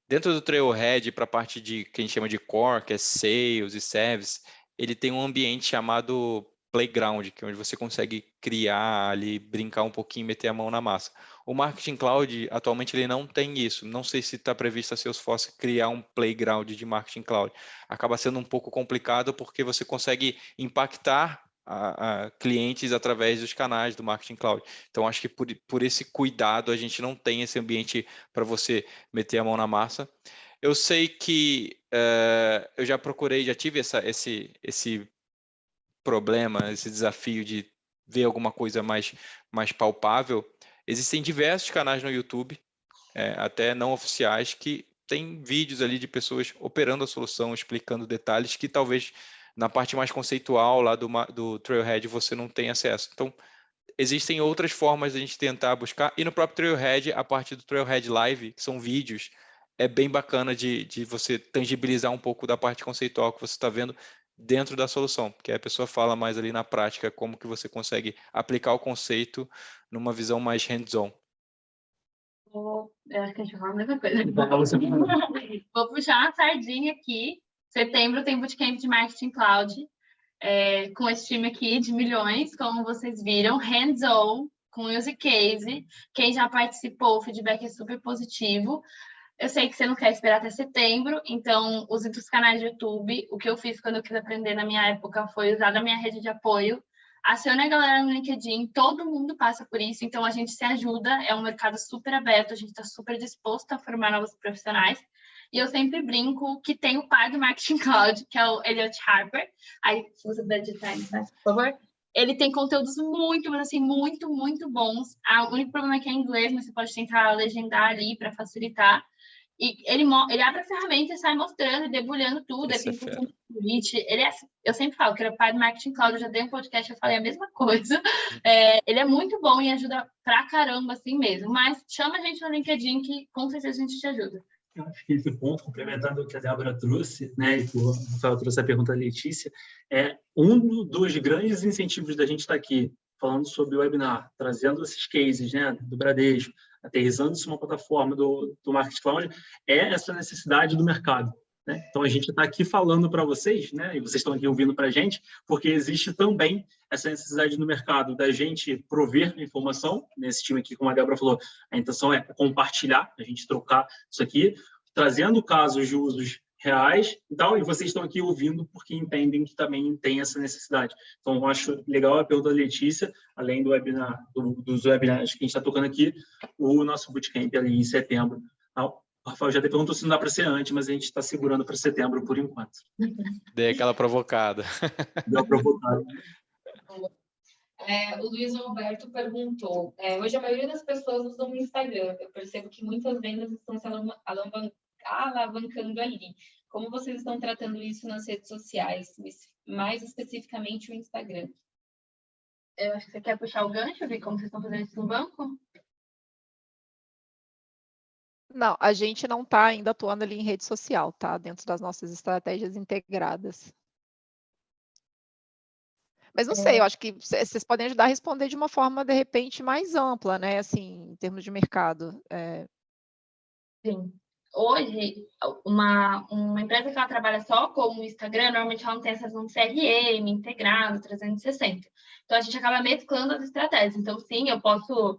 Dentro do Trailhead, para a parte de que a gente chama de core, que é sales e service, ele tem um ambiente chamado playground, que é onde você consegue criar ali, brincar um pouquinho, meter a mão na massa. O Marketing Cloud, atualmente, ele não tem isso. Não sei se está previsto a Salesforce criar um playground de Marketing Cloud. Acaba sendo um pouco complicado porque você consegue impactar a clientes através dos canais do Marketing Cloud. Então, acho que por esse cuidado, a gente não tem esse ambiente para você meter a mão na massa. Eu sei que eu já procurei, já tive esse problema, esse desafio de ver alguma coisa mais palpável. Existem diversos canais no YouTube, até não oficiais, que tem vídeos ali de pessoas operando a solução, explicando detalhes que talvez na parte mais conceitual lá do Trailhead você não tem acesso. Então, existem outras formas de a gente tentar buscar, e no próprio Trailhead, a parte do Trailhead Live, que são vídeos, é bem bacana de você tangibilizar um pouco da parte conceitual que você está vendo dentro da solução, porque a pessoa fala mais ali na prática como que você consegue aplicar o conceito numa visão mais hands-on. Eu acho que a gente vai falar a mesma coisa. Vou puxar uma sardinha aqui. Setembro tem Bootcamp de Marketing Cloud, com esse time aqui de milhões, como vocês viram, hands-on, com use case. Quem já participou, o feedback é super positivo. Eu sei que você não quer esperar até setembro, então use os canais de YouTube. O que eu fiz quando eu quis aprender na minha época foi usar da minha rede de apoio. Acione a galera no LinkedIn, todo mundo passa por isso, então a gente se ajuda, é um mercado super aberto, a gente está super disposto a formar novos profissionais. E eu sempre brinco que tem o pai do Marketing Cloud, que é o Elliot Harper. Aí, se você puder editar, por favor. Ele tem conteúdos muito, mas assim, muito, muito bons. O único problema é que é em inglês, mas você pode tentar legendar ali para facilitar. E ele abre a ferramenta e sai mostrando e debulhando tudo. Esse Tem é fera. eu sempre falo que ele é o pai do Marketing Cloud, eu já dei um podcast, eu falei a mesma coisa. Ele é muito bom e ajuda pra caramba, assim mesmo. Mas chama a gente no LinkedIn que com certeza a gente te ajuda. Eu acho que esse ponto, complementando o que a Débora trouxe, né, e o Rafael trouxe a pergunta da Letícia, é um dos grandes incentivos da gente estar aqui falando sobre o webinar, trazendo esses cases, né, do Bradesco, aterrissando isso numa plataforma do Marketing Cloud, é essa necessidade do mercado. Né? Então, a gente está aqui falando para vocês, né, e vocês estão aqui ouvindo para a gente, porque existe também essa necessidade no mercado da gente prover informação. Nesse time aqui, como a Débora falou, a intenção é compartilhar, a gente trocar isso aqui, trazendo casos de usos reais e tal, e vocês estão aqui ouvindo porque entendem que também tem essa necessidade. Então, eu acho legal a pergunta da Letícia, além do webinar, dos webinars que a gente está tocando aqui, o nosso bootcamp ali em setembro. O Rafael já até perguntou se não dá para ser antes, mas a gente está segurando para setembro por enquanto. Dei aquela provocada. Deu provocada. O Luiz Alberto perguntou, hoje a maioria das pessoas usam o Instagram. Eu percebo que muitas vendas estão se alavancando ali. Como vocês estão tratando isso nas redes sociais, mais especificamente o Instagram? Eu acho que você quer puxar o gancho, ver como vocês estão fazendo isso no banco? Não, a gente não está ainda atuando ali em rede social, tá? Dentro das nossas estratégias integradas. Mas não sei, eu acho que vocês podem ajudar a responder de uma forma, de repente, mais ampla, né? Assim, em termos de mercado. Sim. Hoje, uma empresa que ela trabalha só com o Instagram, normalmente ela não tem essa visão de CRM, integrado, 360. Então, a gente acaba mesclando as estratégias. Então, sim, eu posso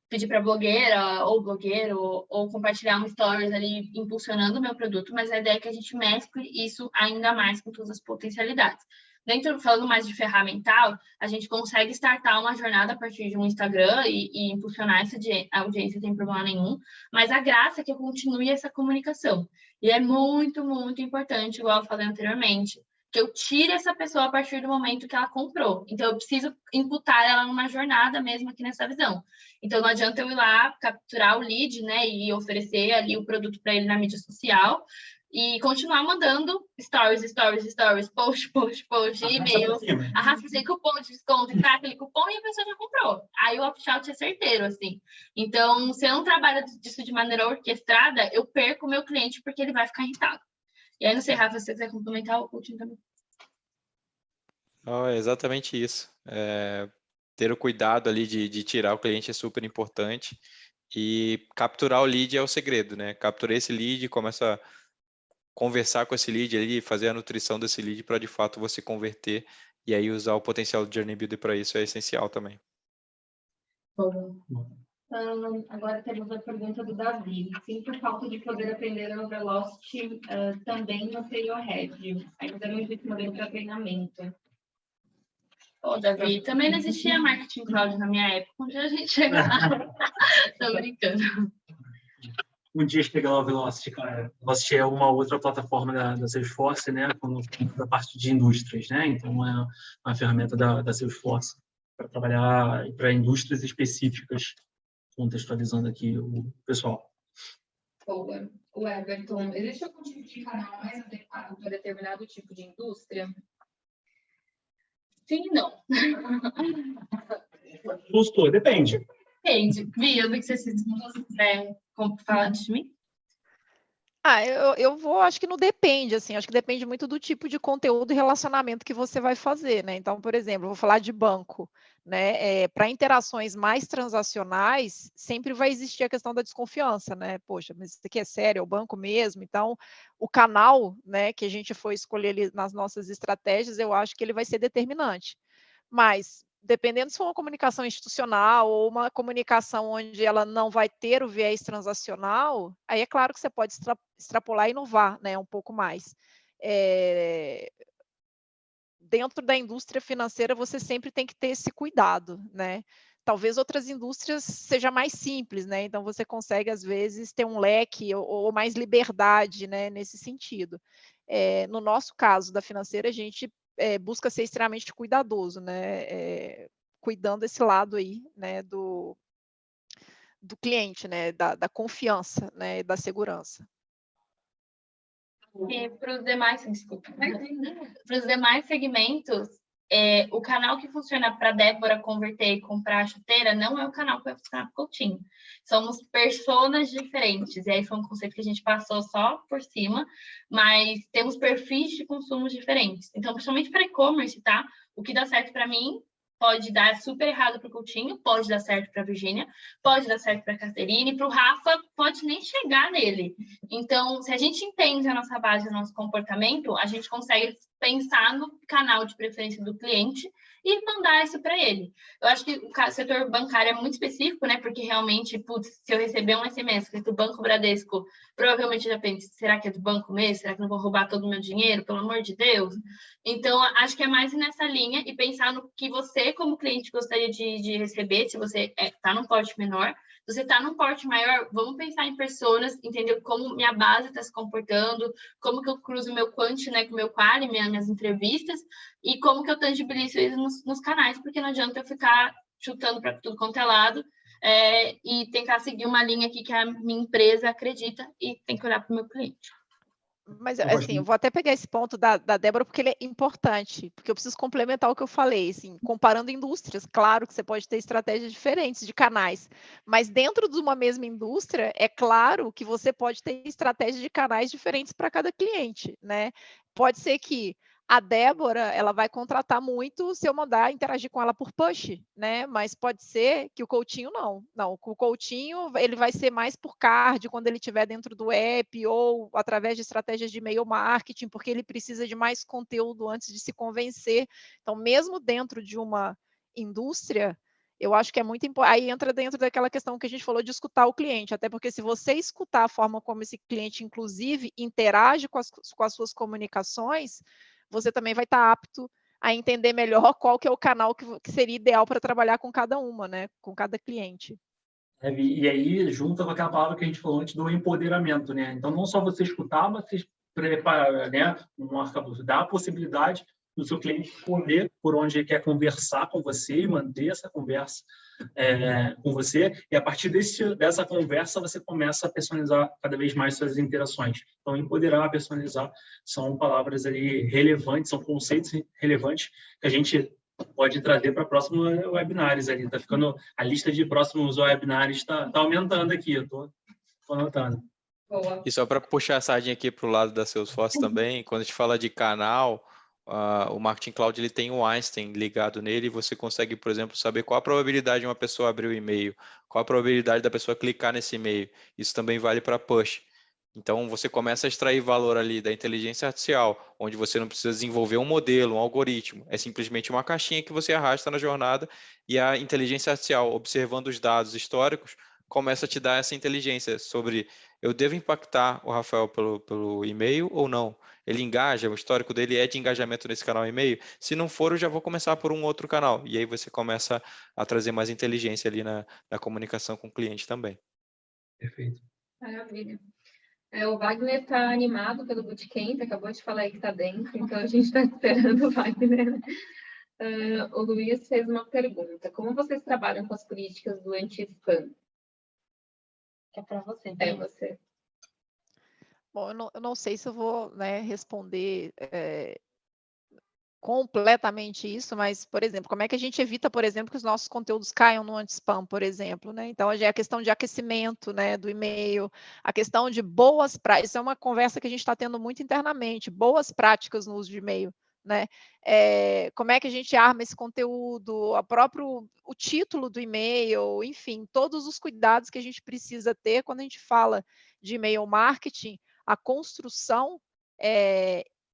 pedir para blogueira ou blogueiro ou compartilhar um stories ali impulsionando o meu produto, mas a ideia é que a gente mescle isso ainda mais com todas as potencialidades. Falando mais de ferramental, a gente consegue startar uma jornada a partir de um Instagram e impulsionar essa audiência sem problema nenhum, mas a graça é que eu continue essa comunicação. E é muito, muito importante, igual eu falei anteriormente, que eu tire essa pessoa a partir do momento que ela comprou. Então, eu preciso imputar ela numa jornada mesmo aqui nessa visão. Então, não adianta eu ir lá, capturar o lead, né, e oferecer ali o produto para ele na mídia social e continuar mandando stories, post, e-mail, arrasta esse cupom de desconto, entrar aquele cupom e a pessoa já comprou. Aí o opt-out é certeiro, assim. Então, se eu não trabalho disso de maneira orquestrada, eu perco o meu cliente porque ele vai ficar irritado. E aí, não sei, Rafa, se você quiser complementar o coaching também. É exatamente isso. Ter o cuidado ali de tirar o cliente é super importante. E capturar o lead é o segredo, né? Capturei esse lead, começa a conversar com esse lead ali, fazer a nutrição desse lead para de fato você converter e aí usar o potencial do Journey Builder para isso é essencial também. Bom. Agora temos a pergunta do Davi. Sinto falta de poder aprender o Velocity também no Trailhead. Ainda não existe modelo para treinamento. Ô, Davi, também não existia Marketing Cloud na minha época, onde a gente chega lá. Tô brincando. Um dia chega lá o Velocity, cara. O Velocity é uma outra plataforma da Salesforce, né? Da parte de indústrias, né? Então, é uma ferramenta da Salesforce para trabalhar para indústrias específicas, contextualizando aqui o pessoal. Boa. O Everton, existe algum tipo de canal mais adequado para determinado tipo de indústria? Sim e não. Gostou? Depende. Depende. Bia, eu vi que você se falar de mim. Acho que não depende, assim, acho que depende muito do tipo de conteúdo e relacionamento que você vai fazer, né? Então, por exemplo, vou falar de banco, né? Para interações mais transacionais, sempre vai existir a questão da desconfiança, né? Poxa, mas isso aqui é sério, é o banco mesmo? Então, o canal, né, que a gente for escolher nas nossas estratégias, eu acho que ele vai ser determinante. Mas, dependendo se for uma comunicação institucional ou uma comunicação onde ela não vai ter o viés transacional, aí é claro que você pode extrapolar e inovar, né, um pouco mais. Dentro da indústria financeira, você sempre tem que ter esse cuidado, né? Talvez outras indústrias seja mais simples, né? Então, você consegue, às vezes, ter um leque ou mais liberdade, né, nesse sentido. No nosso caso, da financeira, a gente busca ser extremamente cuidadoso, né? Cuidando desse lado aí, né, do cliente, né, da confiança, né, da segurança. E para os demais, desculpa, para os demais segmentos, o canal que funciona para a Débora converter e comprar a chuteira não é o canal que vai funcionar para o Coutinho. Somos personas diferentes, e aí foi um conceito que a gente passou só por cima, mas temos perfis de consumo diferentes. Então, principalmente para e-commerce, tá? O que dá certo para mim pode dar super errado para o Coutinho, pode dar certo para a Virgínia, pode dar certo para a Caterine, para o Rafa pode nem chegar nele. Então, se a gente entende a nossa base, o nosso comportamento, a gente consegue pensar no canal de preferência do cliente e mandar isso para ele. Eu acho que o setor bancário é muito específico, né? Porque realmente, putz, se eu receber um SMS do Banco Bradesco, provavelmente já penso, será que é do banco mesmo? Será que não vou roubar todo o meu dinheiro? Pelo amor de Deus. Então, acho que é mais nessa linha e pensar no que você, como cliente, gostaria de receber, se você está num porte menor. Se você está num porte maior, vamos pensar em personas, entender como minha base está se comportando, como que eu cruzo meu quant, né, com o meu quali, minhas entrevistas, e como que eu tangibilizo isso nos canais, porque não adianta eu ficar chutando para tudo quanto é lado e tentar seguir uma linha aqui que a minha empresa acredita e tem que olhar para o meu cliente. Mas, assim, eu vou até pegar esse ponto da Débora, porque ele é importante, porque eu preciso complementar o que eu falei, assim, comparando indústrias, claro que você pode ter estratégias diferentes de canais, mas dentro de uma mesma indústria, é claro que você pode ter estratégias de canais diferentes para cada cliente, né? Pode ser que a Débora, ela vai contratar muito se eu mandar interagir com ela por push, né? Mas pode ser que o Coutinho não. Não, o Coutinho, ele vai ser mais por card quando ele estiver dentro do app ou através de estratégias de e-mail marketing, porque ele precisa de mais conteúdo antes de se convencer. Então, mesmo dentro de uma indústria, eu acho que é muito importante. Aí entra dentro daquela questão que a gente falou de escutar o cliente, até porque se você escutar a forma como esse cliente, inclusive, interage com as suas comunicações, você também vai estar apto a entender melhor qual que é o canal que seria ideal para trabalhar com cada uma, né? Com cada cliente. E aí, junta com aquela palavra que a gente falou antes do empoderamento, né? Então, não só você escutar, mas você preparar, né? Dar a possibilidade do seu cliente escolher por onde ele quer conversar com você e manter essa conversa com você. E a partir dessa conversa, você começa a personalizar cada vez mais suas interações. Então, empoderar, personalizar, são palavras ali relevantes, são conceitos relevantes que a gente pode trazer para próximos webinars ali. Tá ficando a lista de próximos webinars está aumentando aqui. Eu tô anotando. E só para puxar a sardinha aqui para o lado da Salesforce também, quando a gente fala de canal, o Marketing Cloud ele tem o Einstein ligado nele e você consegue, por exemplo, saber qual a probabilidade de uma pessoa abrir o e-mail, qual a probabilidade da pessoa clicar nesse e-mail. Isso também vale para push. Então, você começa a extrair valor ali da inteligência artificial, onde você não precisa desenvolver um modelo, um algoritmo. É simplesmente uma caixinha que você arrasta na jornada e a inteligência artificial, observando os dados históricos, começa a te dar essa inteligência sobre eu devo impactar o Rafael pelo e-mail ou não? Ele engaja, o histórico dele é de engajamento nesse canal e-mail? Se não for, eu já vou começar por um outro canal. E aí você começa a trazer mais inteligência ali na comunicação com o cliente também. Perfeito. Maravilha. O Wagner está animado pelo Bootcamp, acabou de falar aí que está dentro, então a gente está esperando o Wagner. O Luiz fez uma pergunta. Como vocês trabalham com as políticas do anti-spam? É para você. É você. Bom, eu não sei se eu vou, né, responder completamente isso, mas, por exemplo, como é que a gente evita, por exemplo, que os nossos conteúdos caiam no anti-spam, por exemplo, né? Então, já é a questão de aquecimento, né, do e-mail, a questão de boas práticas, isso é uma conversa que a gente está tendo muito internamente, boas práticas no uso de e-mail, né? Como é que a gente arma esse conteúdo, o título do e-mail, enfim, todos os cuidados que a gente precisa ter quando a gente fala de e-mail marketing, a construção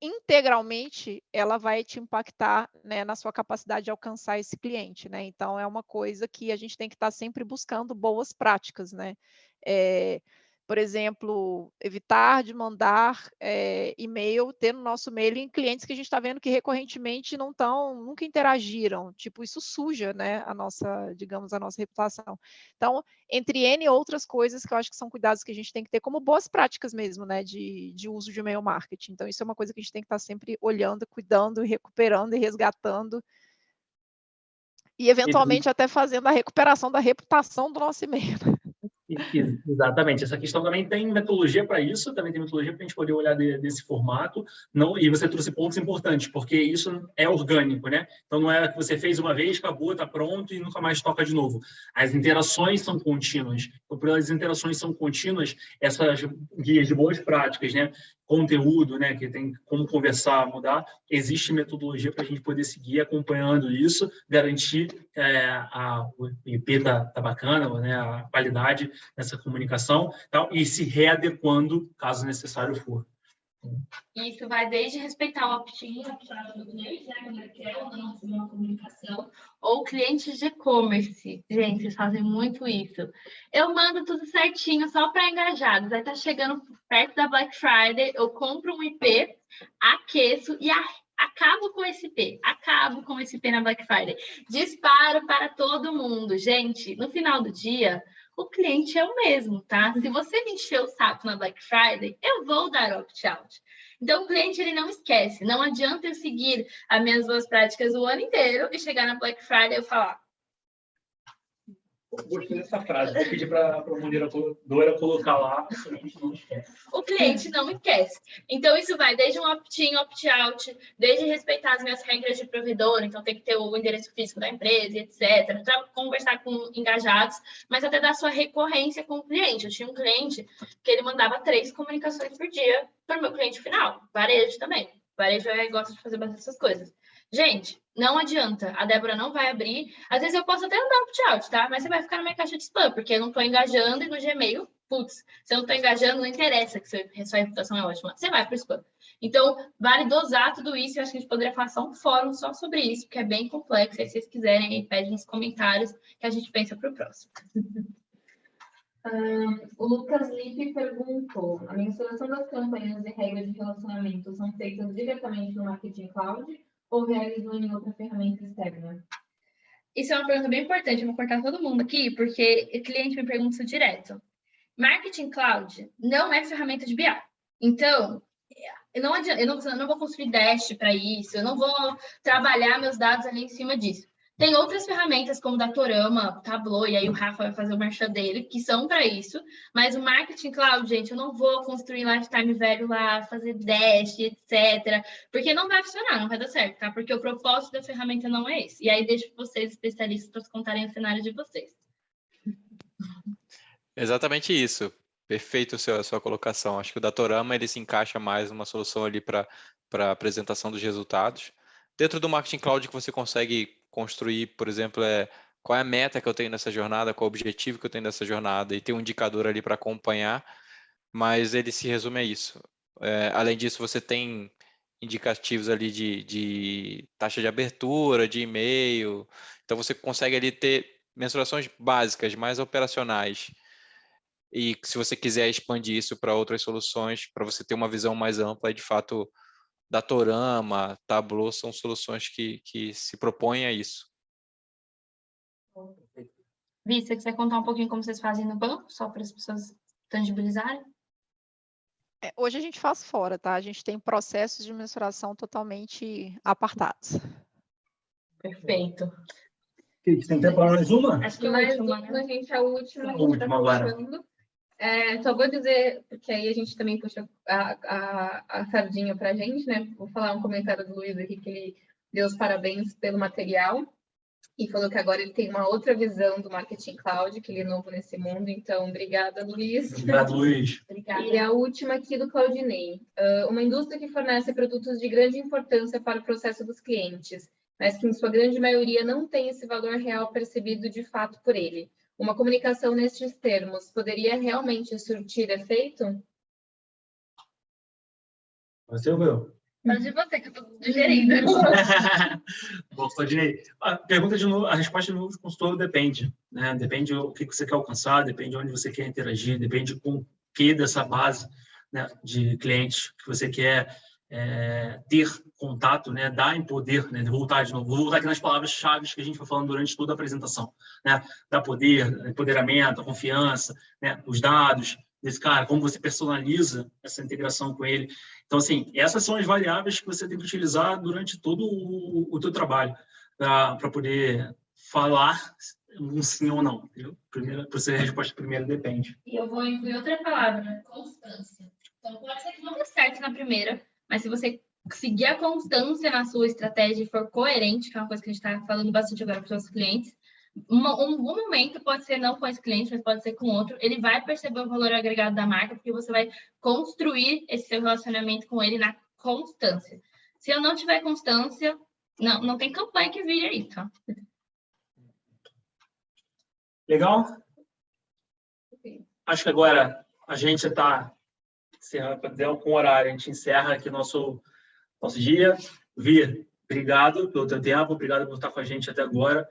integralmente ela vai te impactar, né, na sua capacidade de alcançar esse cliente, né? Então é uma coisa que a gente tem que estar sempre buscando boas práticas, né? Por exemplo, evitar de mandar e-mail, ter no nosso e-mail em clientes que a gente está vendo que recorrentemente nunca interagiram. Tipo, isso suja, né, a nossa reputação. Então, entre N outras coisas que eu acho que são cuidados que a gente tem que ter como boas práticas mesmo, né, de uso de e-mail marketing. Então, isso é uma coisa que a gente tem que estar sempre olhando, cuidando, recuperando e resgatando. E, eventualmente, até fazendo a recuperação da reputação do nosso e-mail. Exatamente. Essa questão também tem metodologia para isso, também tem metodologia para a gente poder olhar desse formato. Não, e você trouxe pontos importantes, porque isso é orgânico, né? Então, não é que você fez uma vez, acabou, está pronto e nunca mais toca de novo. As interações são contínuas. Então, por as interações são contínuas, essas guias de boas práticas, né? Conteúdo, né? Que tem como conversar, mudar. Existe metodologia para a gente poder seguir acompanhando isso, garantir o IP tá bacana, né? A qualidade nessa comunicação, tal, e se readequando, caso necessário for. Isso vai desde respeitar o opt-in do cliente, né, quando ele quer ou não fazer uma comunicação, ou clientes de e-commerce. Gente, vocês fazem muito isso. Eu mando tudo certinho só para engajados. Aí tá chegando perto da Black Friday, eu compro um IP, aqueço e acabo com esse IP na Black Friday. Disparo para todo mundo. Gente, no final do dia, o cliente é o mesmo, tá? Se você me encher o saco na Black Friday, eu vou dar opt-out. Então, o cliente, ele não esquece. Não adianta eu seguir as minhas boas práticas o ano inteiro e chegar na Black Friday e eu falar... Gostei dessa frase. Vou pedir para a moderadora colocar lá, o cliente não esquece. O cliente não esquece. Então, isso vai desde um opt-in, opt-out, desde respeitar as minhas regras de provedor, então tem que ter o endereço físico da empresa, etc. Conversar com engajados, mas até dar sua recorrência com o cliente. Eu tinha um cliente que ele mandava 3 comunicações por dia para o meu cliente final. Varejo também. Varejo gosta de fazer bastante essas coisas. Gente, não adianta. A Débora não vai abrir. Às vezes eu posso até andar opt-out, tá? Mas você vai ficar na minha caixa de spam, porque eu não estou engajando e no Gmail, putz, se eu não estou engajando, não interessa que sua reputação é ótima. Você vai para o spam. Então, vale dosar tudo isso. Eu acho que a gente poderia fazer um fórum só sobre isso, porque é bem complexo. Aí, se vocês quiserem, aí, pedem nos comentários que a gente pensa para o próximo. O Lucas Lippe perguntou: a mensuração das campanhas e regras de relacionamento são feitas diretamente no Marketing Cloud ou realizam em outra ferramenta externa? Isso é uma pergunta bem importante. Eu vou cortar todo mundo aqui, porque o cliente me pergunta isso direto. Marketing Cloud não é ferramenta de BI. Então, eu não vou construir dash para isso, eu não vou trabalhar meus dados ali em cima disso. Tem outras ferramentas como Datorama, Tableau, e aí o Rafa vai fazer o merchan dele, que são para isso, mas o Marketing Cloud, gente, eu não vou construir lifetime value lá, fazer dash, etc., porque não vai funcionar, não vai dar certo, tá? Porque o propósito da ferramenta não é esse. E aí deixo vocês, especialistas, para contarem o cenário de vocês. Exatamente isso. Perfeito a sua colocação. Acho que o Datorama ele se encaixa mais numa solução ali para apresentação dos resultados. Dentro do Marketing Cloud que você consegue construir, por exemplo, qual é a meta que eu tenho nessa jornada, qual é o objetivo que eu tenho nessa jornada, e ter um indicador ali para acompanhar, mas ele se resume a isso. Além disso, você tem indicativos ali de taxa de abertura, de e-mail, então você consegue ali ter mensurações básicas, mais operacionais. E se você quiser expandir isso para outras soluções, para você ter uma visão mais ampla, de fato, Datorama, Tableau são soluções que se propõem a isso. Vi, você quiser contar um pouquinho como vocês fazem no banco, só para as pessoas tangibilizarem? Hoje a gente faz fora, tá? A gente tem processos de mensuração totalmente apartados. Perfeito. Tem tempo para mais uma? Acho que mais uma, gente, a última. A última agora. Só vou dizer, porque aí a gente também puxa a sardinha para a gente, né? Vou falar um comentário do Luiz aqui, que ele deu os parabéns pelo material e falou que agora ele tem uma outra visão do Marketing Cloud, que ele é novo nesse mundo. Então, obrigada, Luiz. Obrigado, Luiz. Obrigada. E a última aqui do Claudinei. Uma indústria que fornece produtos de grande importância para o processo dos clientes, mas que em sua grande maioria não tem esse valor real percebido de fato por ele. Uma comunicação nestes termos poderia realmente surtir efeito? Você ou eu? Mas de você, que eu estou digerindo. Bom, Claudinei, pergunta de novo, a resposta de novo do consultor depende, né? Depende do que você quer alcançar, depende de onde você quer interagir, depende com o que dessa base, né, de clientes que você quer ter contato, né, dar em poder, né, vou voltar aqui nas palavras-chave que a gente foi falando durante toda a apresentação, né, dar poder, empoderamento, a confiança, né, os dados desse cara, como você personaliza essa integração com ele. Então, assim, essas são as variáveis que você tem que utilizar durante todo o teu trabalho para poder falar um sim ou não. Para você, a resposta primeira depende. E eu vou incluir outra palavra, constância. Então, pode ser que não dê certo na primeira, mas se você seguir a constância na sua estratégia e for coerente, que é uma coisa que a gente está falando bastante agora para os nossos clientes, um bom momento pode ser não com esse cliente, mas pode ser com outro, ele vai perceber o valor agregado da marca, porque você vai construir esse seu relacionamento com ele na constância. Se eu não tiver constância, não tem campanha que vire aí, tá? Legal? Acho que agora a gente está com o horário, a gente encerra aqui nosso dia. Vi, obrigado pelo teu tempo, obrigado por estar com a gente até agora.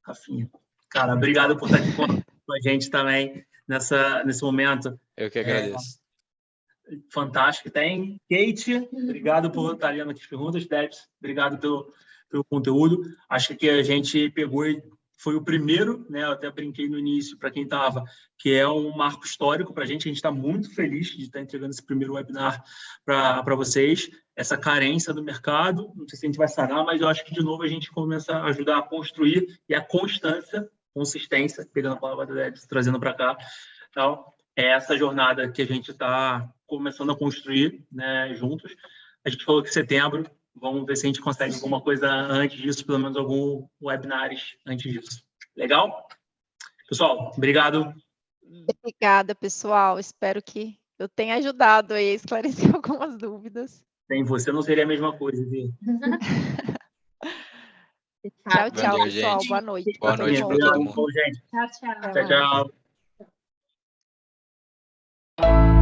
Rafinha, cara, obrigado por estar aqui com a gente também nesse momento. Eu que agradeço. Fantástico. Tem Kate, obrigado por estar lendo aqui as perguntas. Debs, obrigado pelo conteúdo. Acho que a gente pegou e foi o primeiro, né? Eu até brinquei no início para quem estava, que é um marco histórico para a gente. A gente está muito feliz de estar entregando esse primeiro webinar para vocês. Essa carência do mercado, não sei se a gente vai sanar, mas eu acho que, de novo, a gente começa a ajudar a construir e a consistência, pegando a palavra da Debs, trazendo para cá. Então, é essa jornada que a gente está começando a construir, né, juntos. A gente falou que setembro, vamos ver se a gente consegue alguma coisa antes disso, pelo menos algum webinars antes disso. Legal? Pessoal, obrigado. Obrigada, pessoal. Espero que eu tenha ajudado aí a esclarecer algumas dúvidas. Sem você não seria a mesma coisa, viu? Tchau, tchau, Valeu, pessoal. gente. Boa noite. Boa noite para todo mundo. Gente. Tchau, tchau. Até Tchau, mais. tchau.